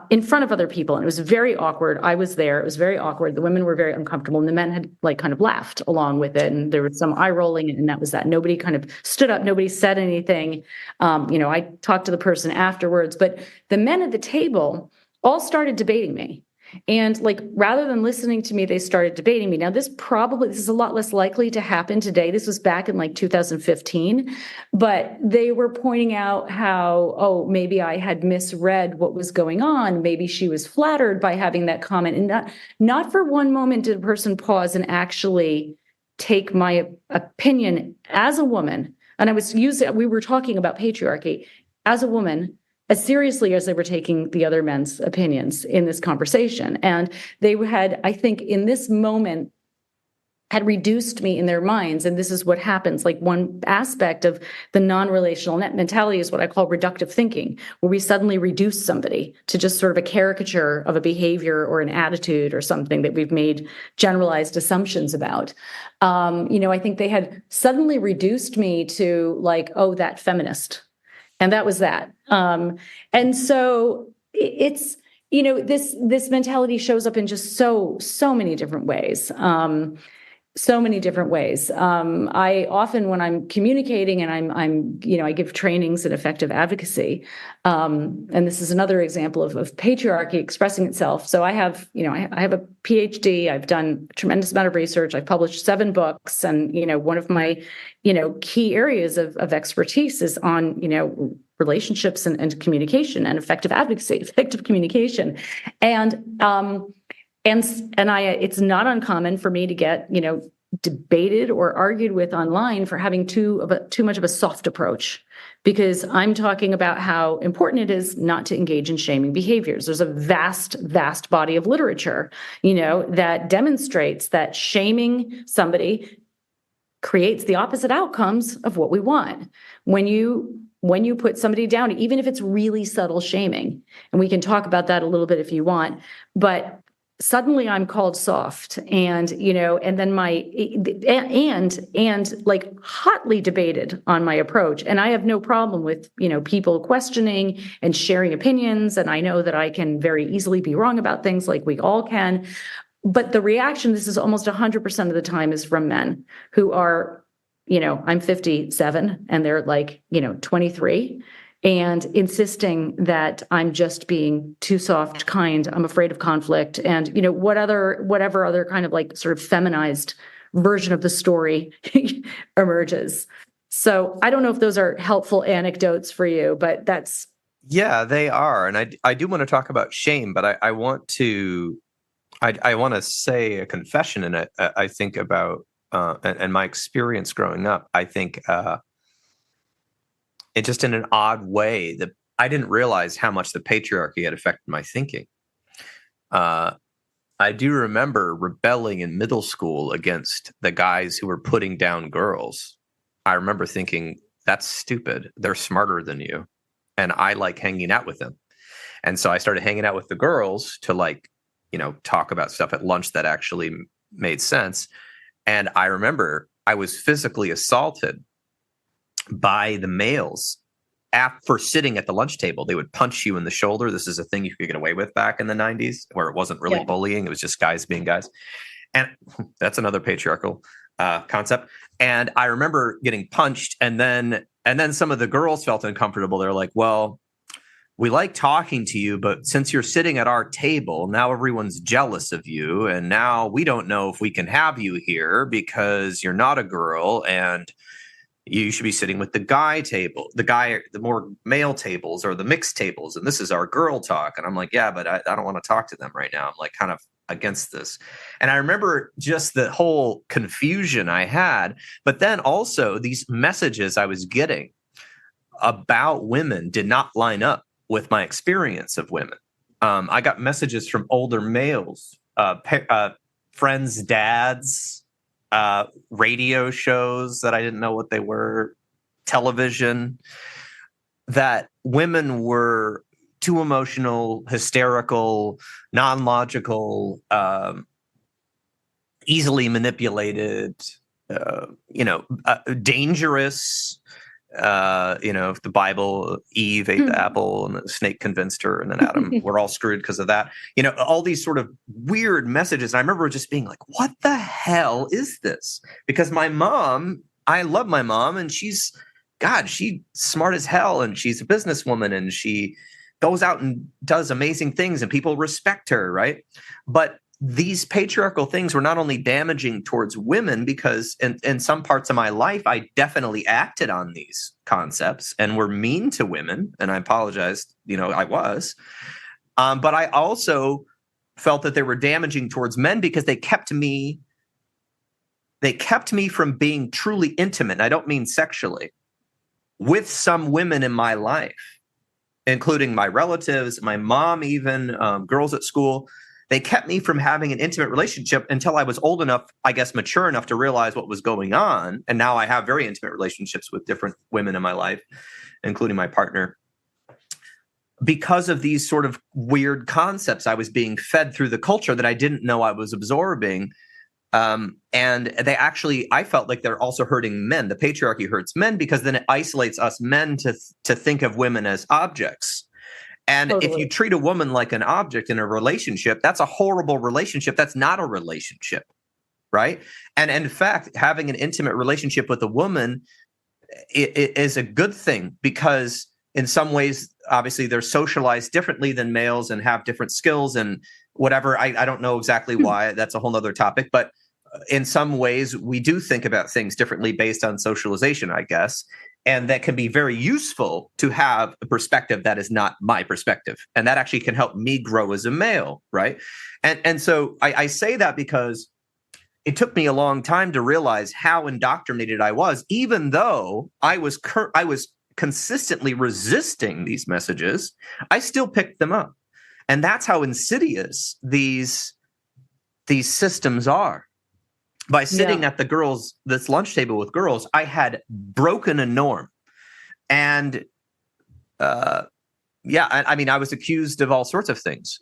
in front of other people. And it was very awkward. I was there. It was very awkward. The women were very uncomfortable, and the men had like kind of laughed along with it. And there was some eye rolling, and that was that. Nobody kind of stood up. Nobody said anything. I talked to the person afterwards, but the men at the table all started debating me. And like, rather than listening to me, they started debating me. Now, this is a lot less likely to happen today. This was back in like 2015, but they were pointing out how, maybe I had misread what was going on. Maybe she was flattered by having that comment. And not for one moment did a person pause and actually take my opinion as a woman. And we were talking about patriarchy as a woman, as seriously as they were taking the other men's opinions in this conversation. And they had, I think, in this moment, had reduced me in their minds. And this is what happens. Like, one aspect of the non-relational net mentality is what I call reductive thinking, where we suddenly reduce somebody to just sort of a caricature of a behavior or an attitude or something that we've made generalized assumptions about. I think they had suddenly reduced me to like, that feminist. And that was that. And so it's, this mentality shows up in just so many different ways. I often, when I'm communicating and I give trainings in effective advocacy, and this is another example of patriarchy expressing itself. So I have a PhD. I've done a tremendous amount of research. I've published 7 books, and one of my key areas of expertise is on relationships and communication and effective advocacy, effective communication, and it's not uncommon for me to get, debated or argued with online for having too much of a soft approach, because I'm talking about how important it is not to engage in shaming behaviors. There's a vast body of literature, that demonstrates that shaming somebody creates the opposite outcomes of what we want. When you put somebody down, even if it's really subtle shaming, and we can talk about that a little bit if you want, but suddenly I'm called soft, and then like hotly debated on my approach. And I have no problem with, people questioning and sharing opinions. And I know that I can very easily be wrong about things, like we all can. But the reaction, this is almost 100% of the time, is from men who are, I'm 57 and they're like, 23. And insisting that I'm just being too soft, kind, I'm afraid of conflict, and whatever other kind of like sort of feminized version of the story emerges. So I don't know if those are helpful anecdotes for you, but that's... Yeah, they are. And I do want to talk about shame, but I want to I want to say a confession in it. I think about and my experience growing up. I think it just in an odd way that I didn't realize how much the patriarchy had affected my thinking. I do remember rebelling in middle school against the guys who were putting down girls. I remember thinking, that's stupid. They're smarter than you. And I like hanging out with them. And so I started hanging out with the girls to talk about stuff at lunch that actually made sense. And I remember I was physically assaulted by the males for sitting at the lunch table. They would punch you in the shoulder. This is a thing you could get away with back in the 90s, where it wasn't really bullying. It was just guys being guys. And that's another patriarchal concept. And I remember getting punched, and then some of the girls felt uncomfortable. They're like, well, we like talking to you, but since you're sitting at our table, now everyone's jealous of you. And now we don't know if we can have you here because you're not a girl, and you should be sitting with the more male tables or the mixed tables. And this is our girl talk. And I'm like, yeah, but I don't want to talk to them right now. I'm like kind of against this. And I remember just the whole confusion I had, but then also these messages I was getting about women did not line up with my experience of women. I got messages from older males, friends, dads, radio shows that I didn't know what they were, television, that women were too emotional, hysterical, non-logical, easily manipulated, dangerous. If the Bible, Eve ate the apple and the snake convinced her, and then Adam, we're all screwed because of that. All these sort of weird messages. I remember just being like, what the hell is this? Because my mom, I love my mom, and she's smart as hell, and she's a businesswoman, and she goes out and does amazing things, and people respect her, right? But these patriarchal things were not only damaging towards women, because in some parts of my life, I definitely acted on these concepts and were mean to women. And I apologize, I was. But I also felt that they were damaging towards men because they kept me from being truly intimate. And I don't mean sexually, with some women in my life, including my relatives, my mom, even girls at school. They kept me from having an intimate relationship until I was old enough, I guess, mature enough to realize what was going on. And now I have very intimate relationships with different women in my life, including my partner. Because of these sort of weird concepts I was being fed through the culture that I didn't know I was absorbing. And I felt like they're also hurting men. The patriarchy hurts men because then it isolates us men to think of women as objects. And If you treat a woman like an object in a relationship, that's a horrible relationship. That's not a relationship, right? And in fact, having an intimate relationship with a woman is a good thing, because in some ways, obviously, they're socialized differently than males and have different skills and whatever. I don't know exactly why. That's a whole nother topic. But in some ways, we do think about things differently based on socialization, I guess. And that can be very useful to have a perspective that is not my perspective. And that actually can help me grow as a male, right? And so I say that because it took me a long time to realize how indoctrinated I was, even though I was consistently resisting these messages. I still picked them up. And that's how insidious these systems are. By sitting at this lunch table with girls, I had broken a norm. And I mean, I was accused of all sorts of things,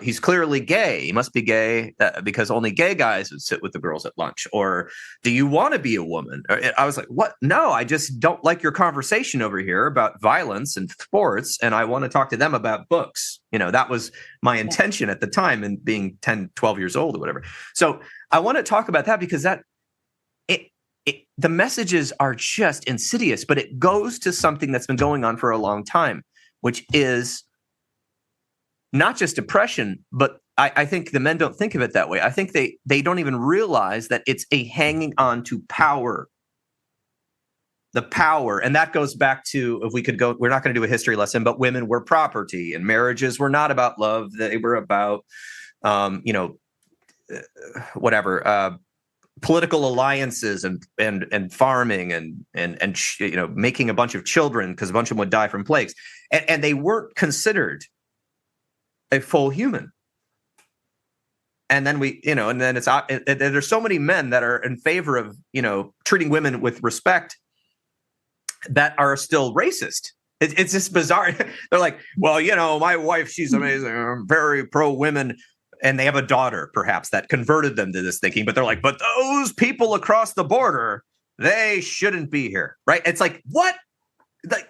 he's clearly gay. He must be gay because only gay guys would sit with the girls at lunch. Or do you want to be a woman? I was like, what? No, I just don't like your conversation over here about violence and sports. And I want to talk to them about books. That was my intention at the time, and being 10, 12 years old or whatever. So I want to talk about that because the messages are just insidious, but it goes to something that's been going on for a long time, which is not just depression, but I think the men don't think of it that way. I think they don't even realize that it's a hanging on to power. The power. And that goes back to, if we could go, we're not going to do a history lesson, but women were property and marriages were not about love. They were about you know, whatever, political alliances and farming and you know, making a bunch of children because a bunch of them would die from plagues, and they weren't considered a full human. And then and then there's so many men that are in favor of, you know, treating women with respect that are still racist. It's just bizarre. They're like, well, you know, my wife, she's amazing. I'm very pro women. And they have a daughter, perhaps, that converted them to this thinking. But they're like, but those people across the border, they shouldn't be here. Right. It's like, what?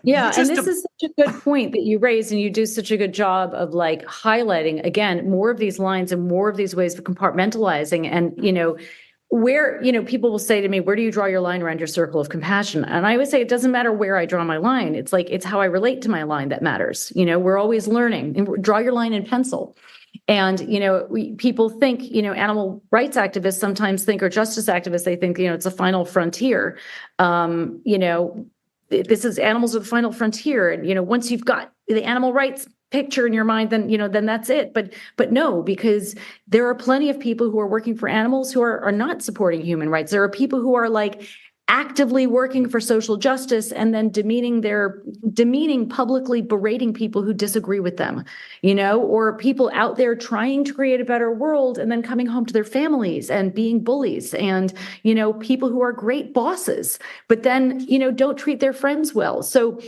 Yeah, and this is such a good point that you raised, and you do such a good job of like highlighting, again, more of these lines and more of these ways of compartmentalizing. And, you know, where, you know, people will say to me, where do you draw your line around your circle of compassion? And I would say it doesn't matter where I draw my line. It's like, it's how I relate to my line that matters. You know, we're always learning, and draw your line in pencil. And, you know, people think, you know, animal rights activists sometimes think, or justice activists, they think, you know, it's a final frontier. You know, this is animals are the final frontier. And, you know, once you've got the animal rights picture in your mind, then, you know, then that's it. But no, because there are plenty of people who are working for animals who are not supporting human rights. There are people who are like actively working for social justice and then demeaning, publicly berating people who disagree with them, you know, or people out there trying to create a better world and then coming home to their families and being bullies, and, you know, people who are great bosses, but then, you know, don't treat their friends well. So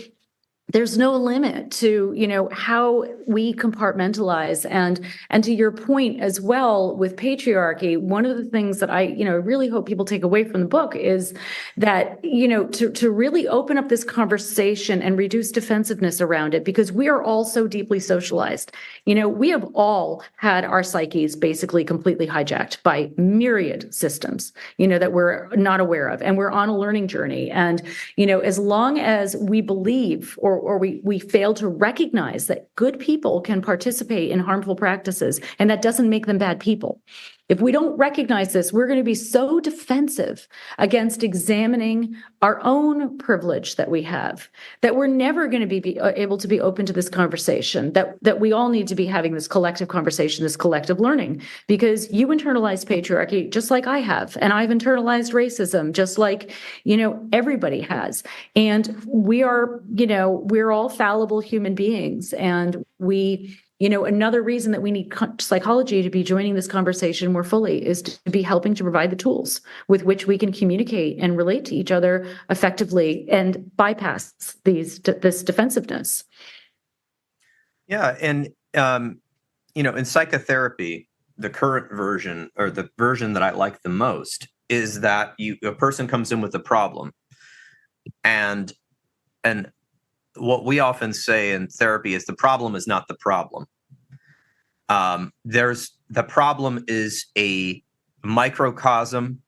there's no limit to, you know, how we compartmentalize. And to your point as well with patriarchy, one of the things that I, you know, really hope people take away from the book is that, you know, to really open up this conversation and reduce defensiveness around it, because we are all so deeply socialized. You know, we have all had our psyches basically completely hijacked by myriad systems, you know, that we're not aware of, and we're on a learning journey. And, you know, as long as we believe or we fail to recognize that good people can participate in harmful practices, and that doesn't make them bad people. If we don't recognize this, we're going to be so defensive against examining our own privilege that we have, that we're never going to be able to be open to this conversation, that we all need to be having this collective conversation, this collective learning, because you internalized patriarchy just like I have, and I've internalized racism just like, you know, everybody has. And we are, you know, we're all fallible human beings, and we, you know, another reason that we need psychology to be joining this conversation more fully is to be helping to provide the tools with which we can communicate and relate to each other effectively and bypass this defensiveness. Yeah. And, you know, in psychotherapy, the current version, or the version that I like the most, is that a person comes in with a problem, and what we often say in therapy is the problem is not the problem. The problem is a microcosm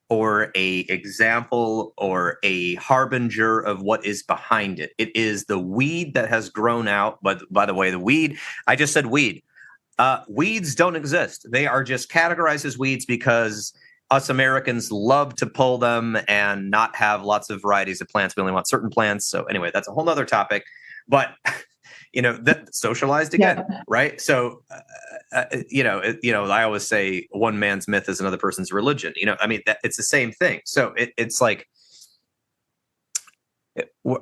or a example or a harbinger of what is behind it. It is the weed that has grown out. But by the way, the weed, I just said weed. Weeds don't exist. They are just categorized as weeds because us Americans love to pull them and not have lots of varieties of plants. We only want certain plants. So anyway, that's a whole nother topic. But, you know, that socialized again, yeah. Right? So, you know, I always say one man's myth is another person's religion. You know, I mean, it's the same thing. So it's like,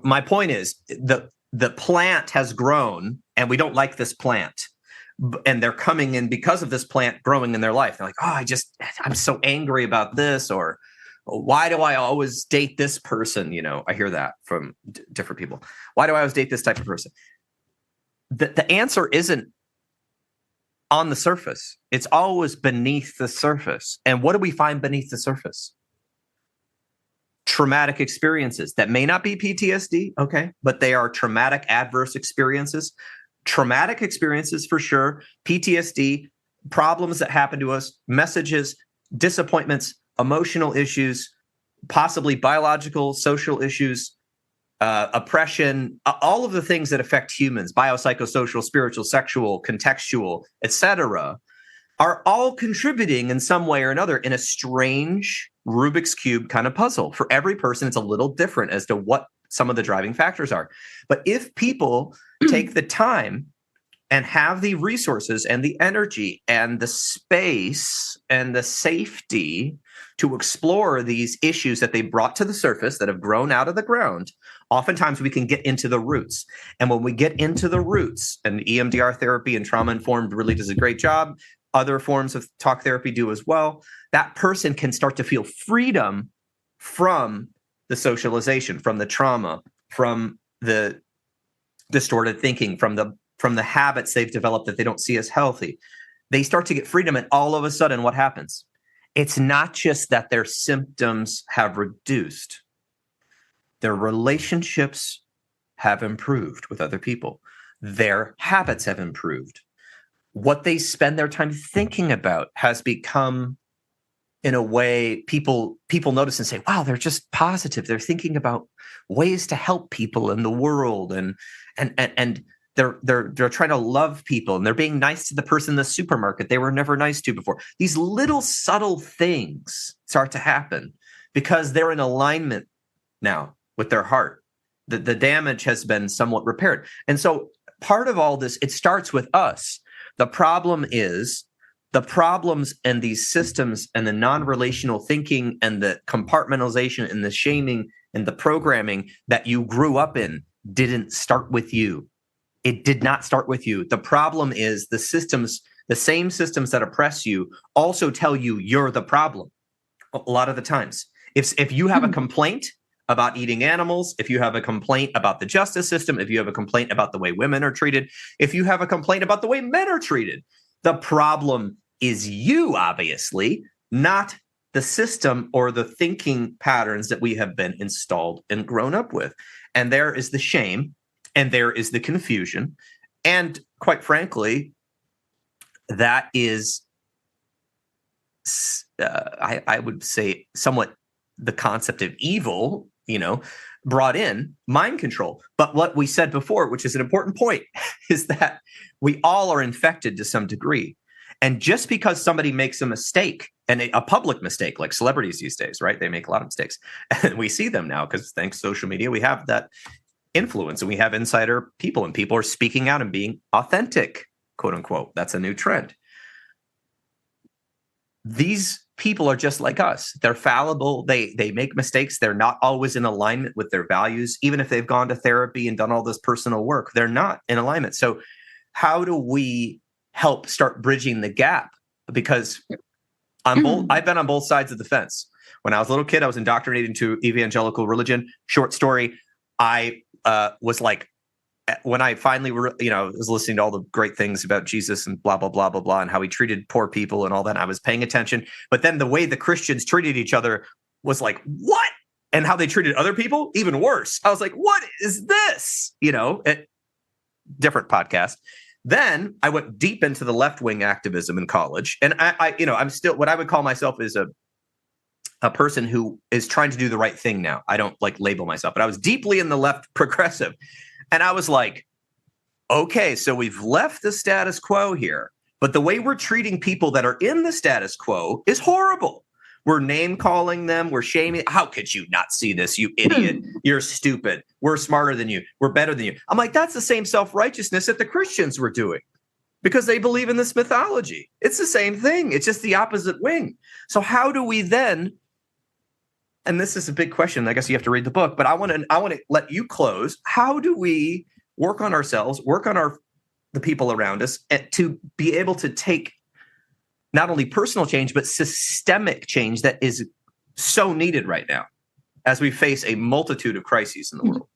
my point is the plant has grown and we don't like this plant. And they're coming in because of this plant growing in their life. They're like, oh, I'm so angry about this, or why do I always date this person? You know, I hear that from different people. Why do I always date this type of person? The answer isn't on the surface. It's always beneath the surface. And what do we find beneath the surface? Traumatic experiences that may not be PTSD, okay, but they are traumatic adverse experiences. Traumatic experiences for sure, PTSD, problems that happen to us, messages, disappointments, emotional issues, possibly biological, social issues, oppression, all of the things that affect humans, biopsychosocial, spiritual, sexual, contextual, etc., are all contributing in some way or another in a strange Rubik's Cube kind of puzzle. For every person, it's a little different as to what some of the driving factors are. But if people take the time and have the resources and the energy and the space and the safety to explore these issues that they brought to the surface that have grown out of the ground, oftentimes we can get into the roots. And when we get into the roots, and EMDR therapy and trauma-informed really does a great job, other forms of talk therapy do as well, that person can start to feel freedom from the socialization, from the trauma, from the distorted thinking, from the habits they've developed that they don't see as healthy. They start to get freedom, and all of a sudden, what happens? It's not just that their symptoms have reduced. Their relationships have improved with other people. Their habits have improved. What they spend their time thinking about has become, in a way, people notice and say, wow, they're just positive. They're thinking about ways to help people in the world, and they're trying to love people, and they're being nice to the person in the supermarket they were never nice to before. These little subtle things start to happen because they're in alignment now with their heart. The damage has been somewhat repaired. And so part of all this, it starts with us. The problem is the problems and these systems and the non-relational thinking and the compartmentalization and the shaming and the programming that you grew up in didn't start with you. It did not start with you. The problem is the systems, the same systems that oppress you also tell you you're the problem a lot of the times. If you have a complaint about eating animals, if you have a complaint about the justice system, if you have a complaint about the way women are treated, if you have a complaint about the way men are treated, the problem is you, obviously, not the system or the thinking patterns that we have been installed and grown up with. And there is the shame. And there is the confusion. And quite frankly, that is, I would say, somewhat the concept of evil, brought in mind control. But what we said before, which is an important point, is that we all are infected to some degree. And just because somebody makes a mistake, and a public mistake, like celebrities these days, right? They make a lot of mistakes. And we see them now because thanks to social media, we have that influence, and we have insider people, and people are speaking out and being authentic, quote unquote. That's a new trend. These people are just like us. They're fallible. They make mistakes. They're not always in alignment with their values. Even if they've gone to therapy and done all this personal work, they're not in alignment. So how do we help start bridging the gap? Because I've been on both sides of the fence. When I was a little kid, I was indoctrinated into evangelical religion. Short story, I was like, when I finally, was listening to all the great things about Jesus and blah, blah, blah, blah, blah, and how he treated poor people and all that, I was paying attention. But then the way the Christians treated each other was like, what? And how they treated other people, even worse. I was like, what is this? Different podcast. Then I went deep into the left-wing activism in college. And I'm still, what I would call myself is a person who is trying to do the right thing now. I don't label myself, but I was deeply in the left progressive. And I was like, okay, so we've left the status quo here, but the way we're treating people that are in the status quo is horrible. We're name calling them. We're shaming. How could you not see this, you idiot? You're stupid. We're smarter than you. We're better than you. I'm like, that's the same self-righteousness that the Christians were doing because they believe in this mythology. It's the same thing. It's just the opposite wing. So how do we then, and this is a big question, I guess you have to read the book, but I want to let you close. How do we work on ourselves, work on the people around us, and to be able to take not only personal change, but systemic change that is so needed right now as we face a multitude of crises in the world?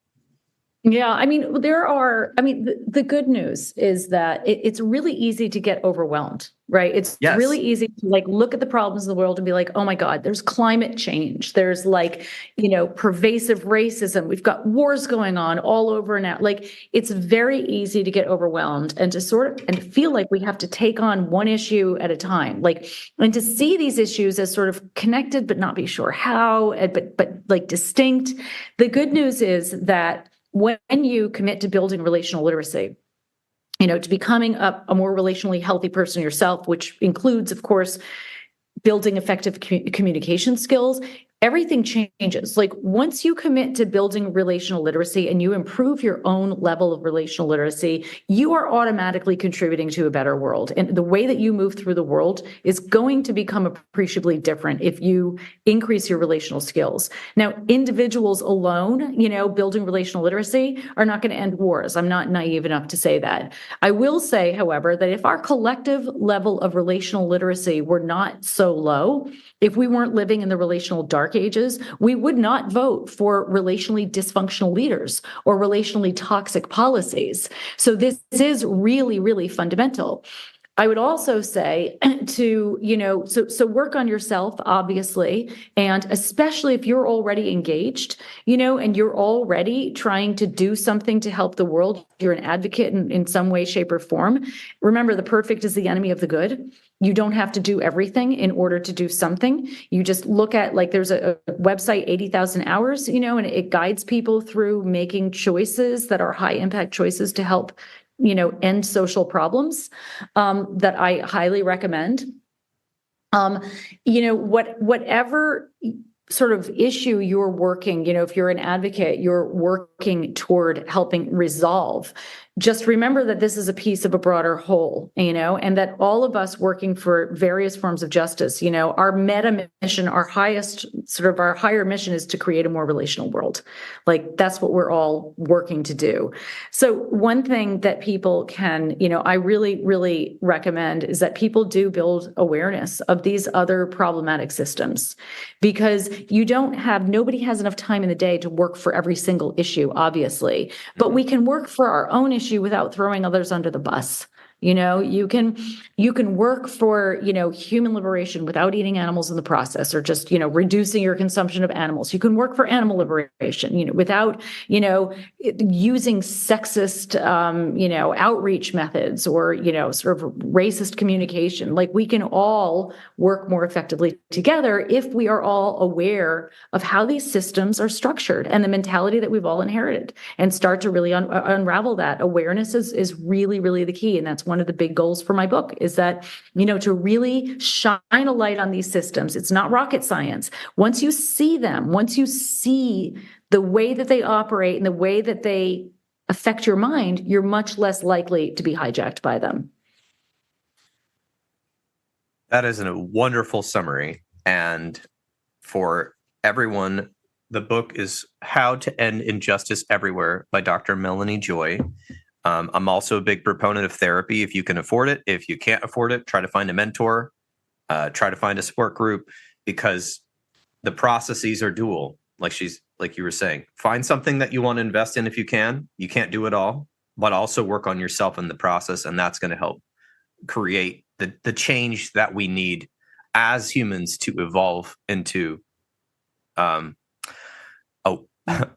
Yeah, the good news is that it's really easy to get overwhelmed, right? It's really easy to look at the problems in the world and be like, oh my God, there's climate change. There's pervasive racism. We've got wars going on all over now. It's very easy to get overwhelmed and to and feel like we have to take on one issue at a time, and to see these issues as sort of connected, but not be sure how, but distinct. The good news is that when you commit to building relational literacy, to becoming a more relationally healthy person yourself, which includes, of course, building effective communication skills, everything changes. Like once you commit to building relational literacy and you improve your own level of relational literacy, you are automatically contributing to a better world. And the way that you move through the world is going to become appreciably different if you increase your relational skills. Now, individuals alone, building relational literacy are not going to end wars. I'm not naive enough to say that. I will say, however, that if our collective level of relational literacy were not so low, if we weren't living in the relational dark ages, we would not vote for relationally dysfunctional leaders or relationally toxic policies. So this is really, really fundamental. I would also say to, so work on yourself, obviously, and especially if you're already engaged, and you're already trying to do something to help the world, you're an advocate in some way, shape, or form. Remember, the perfect is the enemy of the good. You don't have to do everything in order to do something. You just look at, like, there's a website, 80,000 hours, and it guides people through making choices that are high impact choices to help end social problems, that I highly recommend. Whatever sort of issue you're working, if you're an advocate, you're working toward helping resolve, just remember that this is a piece of a broader whole, and that all of us working for various forms of justice, our meta mission, our higher mission is to create a more relational world. Like that's what we're all working to do. So one thing that people can, I really, really recommend is that people do build awareness of these other problematic systems, because nobody has enough time in the day to work for every single issue, obviously, but we can work for our own issue without throwing others under the bus. You can work for, human liberation without eating animals in the process, or just, reducing your consumption of animals. You can work for animal liberation, without, using sexist, outreach methods or, sort of racist communication. Like we can all work more effectively together if we are all aware of how these systems are structured and the mentality that we've all inherited, and start to really unravel that. Awareness is really, really the key. And that's one of the big goals for my book, is that, to really shine a light on these systems. It's not rocket science. Once you see them, once you see the way that they operate and the way that they affect your mind, you're much less likely to be hijacked by them. That is a wonderful summary. And for everyone, the book is How to End Injustice Everywhere by Dr. Melanie Joy. I'm also a big proponent of therapy if you can afford it. If you can't afford it, try to find a mentor, try to find a support group, because the processes are dual. Like you were saying, find something that you want to invest in if you can. You can't do it all, but also work on yourself in the process, and that's going to help create the change that we need as humans to evolve into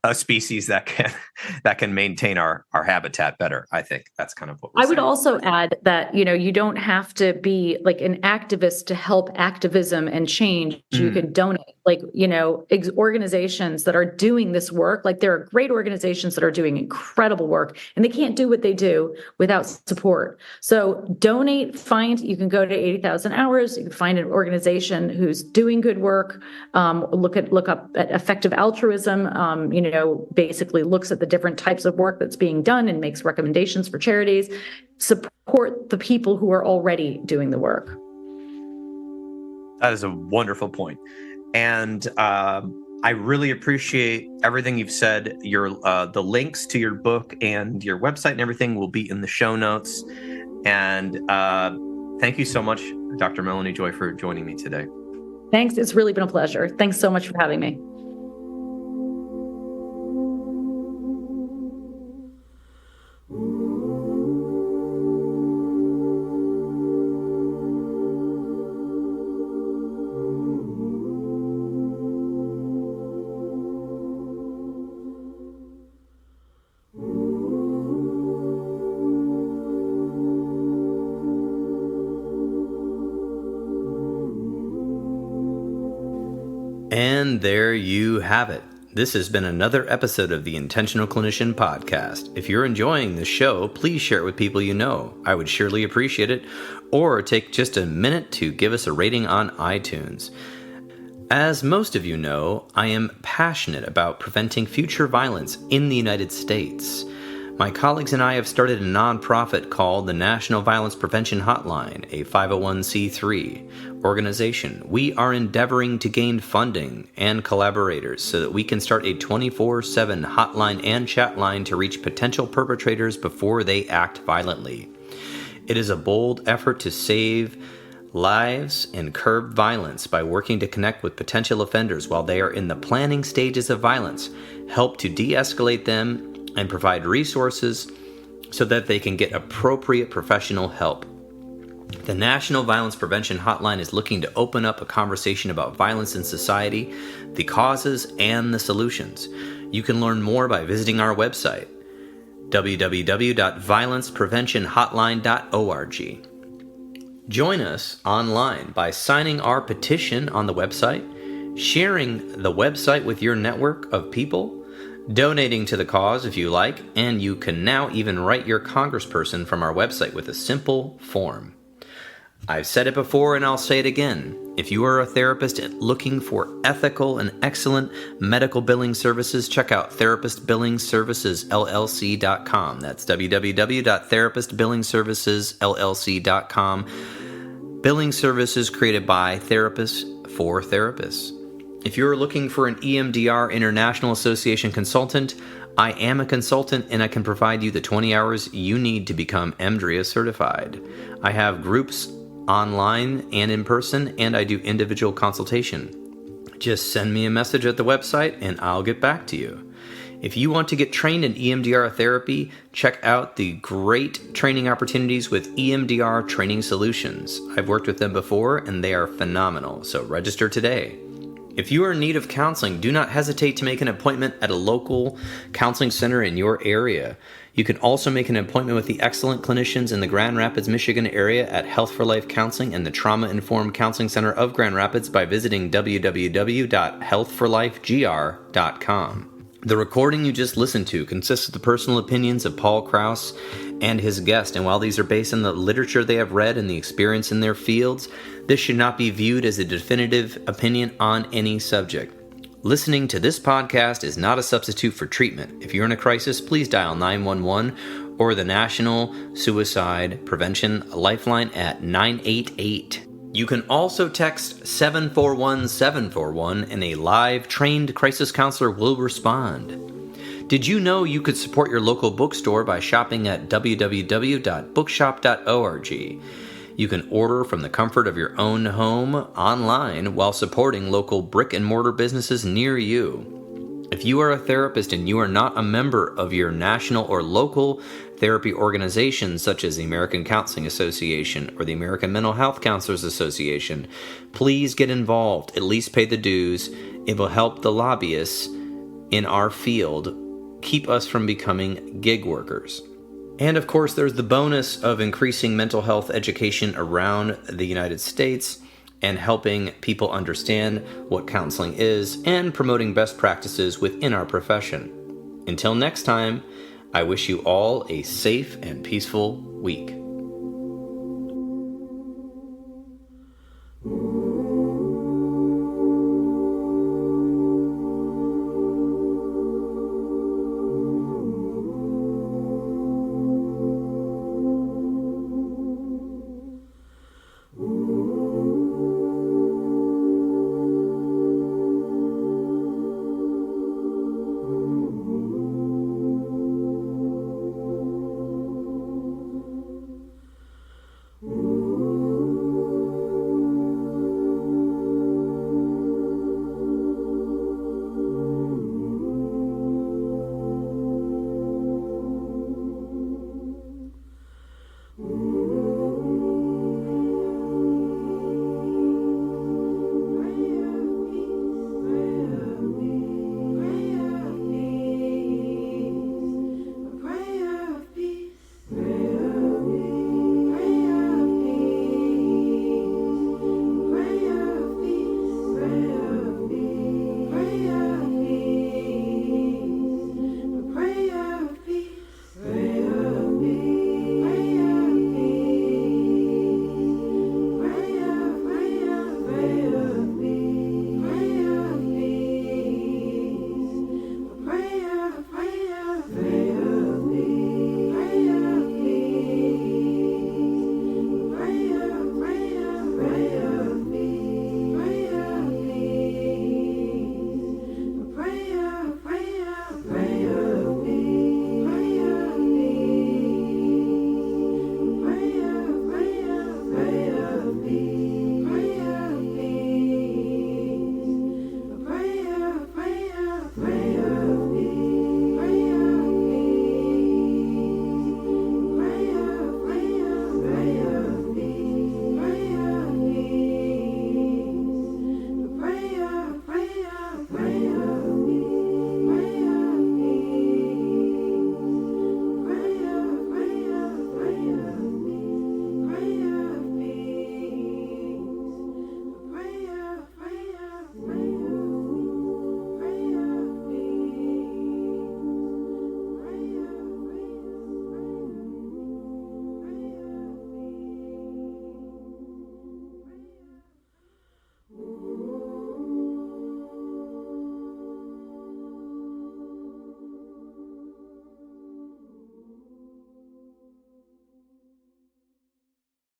a species that can maintain our habitat better. I think that's kind of what we're I would saying. also add that, you don't have to be like an activist to help activism and change. You can donate, like, organizations that are doing this work. Like there are great organizations that are doing incredible work, and they can't do what they do without support. So donate, you can go to 80,000 hours. You can find an organization who's doing good work. Look up at effective altruism. Basically looks at the different types of work that's being done and makes recommendations for charities. Support the people who are already doing the work. That is a wonderful point. And I really appreciate everything you've said. The links to your book and your website and everything will be in the show notes. And thank you so much, Dr. Melanie Joy, for joining me today. Thanks. It's really been a pleasure. Thanks so much for having me. And there you have it. This has been another episode of the Intentional Clinician podcast. If you're enjoying this show, please share it with people you know. I would surely appreciate it. Or take just a minute to give us a rating on iTunes. As most of you know, I am passionate about preventing future violence in the United States. My colleagues and I have started a nonprofit called the National Violence Prevention Hotline, a 501c3 organization. We are endeavoring to gain funding and collaborators so that we can start a 24/7 hotline and chat line to reach potential perpetrators before they act violently. It is a bold effort to save lives and curb violence by working to connect with potential offenders while they are in the planning stages of violence, help to de-escalate them, and provide resources so that they can get appropriate professional help. The National Violence Prevention Hotline is looking to open up a conversation about violence in society, the causes, and the solutions. You can learn more by visiting our website, www.violencepreventionhotline.org. Join us online by signing our petition on the website, sharing the website with your network of people, donating to the cause if you like, and you can now even write your congressperson from our website with a simple form. I've said it before and I'll say it again. If you are a therapist looking for ethical and excellent medical billing services, check out therapistbillingservicesllc.com. That's www.therapistbillingservicesllc.com. Billing services created by therapists for therapists. If you're looking for an EMDR International Association consultant, I am a consultant and I can provide you the 20 hours you need to become EMDRIA certified. I have groups online and in person, and I do individual consultation. Just send me a message at the website and I'll get back to you. If you want to get trained in EMDR therapy, check out the great training opportunities with EMDR Training Solutions. I've worked with them before and they are phenomenal, so register today. If you are in need of counseling, do not hesitate to make an appointment at a local counseling center in your area. You can also make an appointment with the excellent clinicians in the Grand Rapids, Michigan area at Health for Life Counseling and the Trauma Informed Counseling Center of Grand Rapids by visiting www.healthforlifegr.com. The recording you just listened to consists of the personal opinions of Paul Krauss and his guest, and while these are based on the literature they have read and the experience in their fields, this should not be viewed as a definitive opinion on any subject. Listening to this podcast is not a substitute for treatment. If you're in a crisis, please dial 911 or the National Suicide Prevention Lifeline at 988. You can also text 741-741 and a live trained crisis counselor will respond. Did you know you could support your local bookstore by shopping at www.bookshop.org? You can order from the comfort of your own home online while supporting local brick and mortar businesses near you. If you are a therapist and you are not a member of your national or local therapy organizations such as the American Counseling Association or the American Mental Health Counselors Association, please get involved. At least pay the dues. It will help the lobbyists in our field keep us from becoming gig workers. And of course, there's the bonus of increasing mental health education around the United States and helping people understand what counseling is and promoting best practices within our profession. Until next time, I wish you all a safe and peaceful week.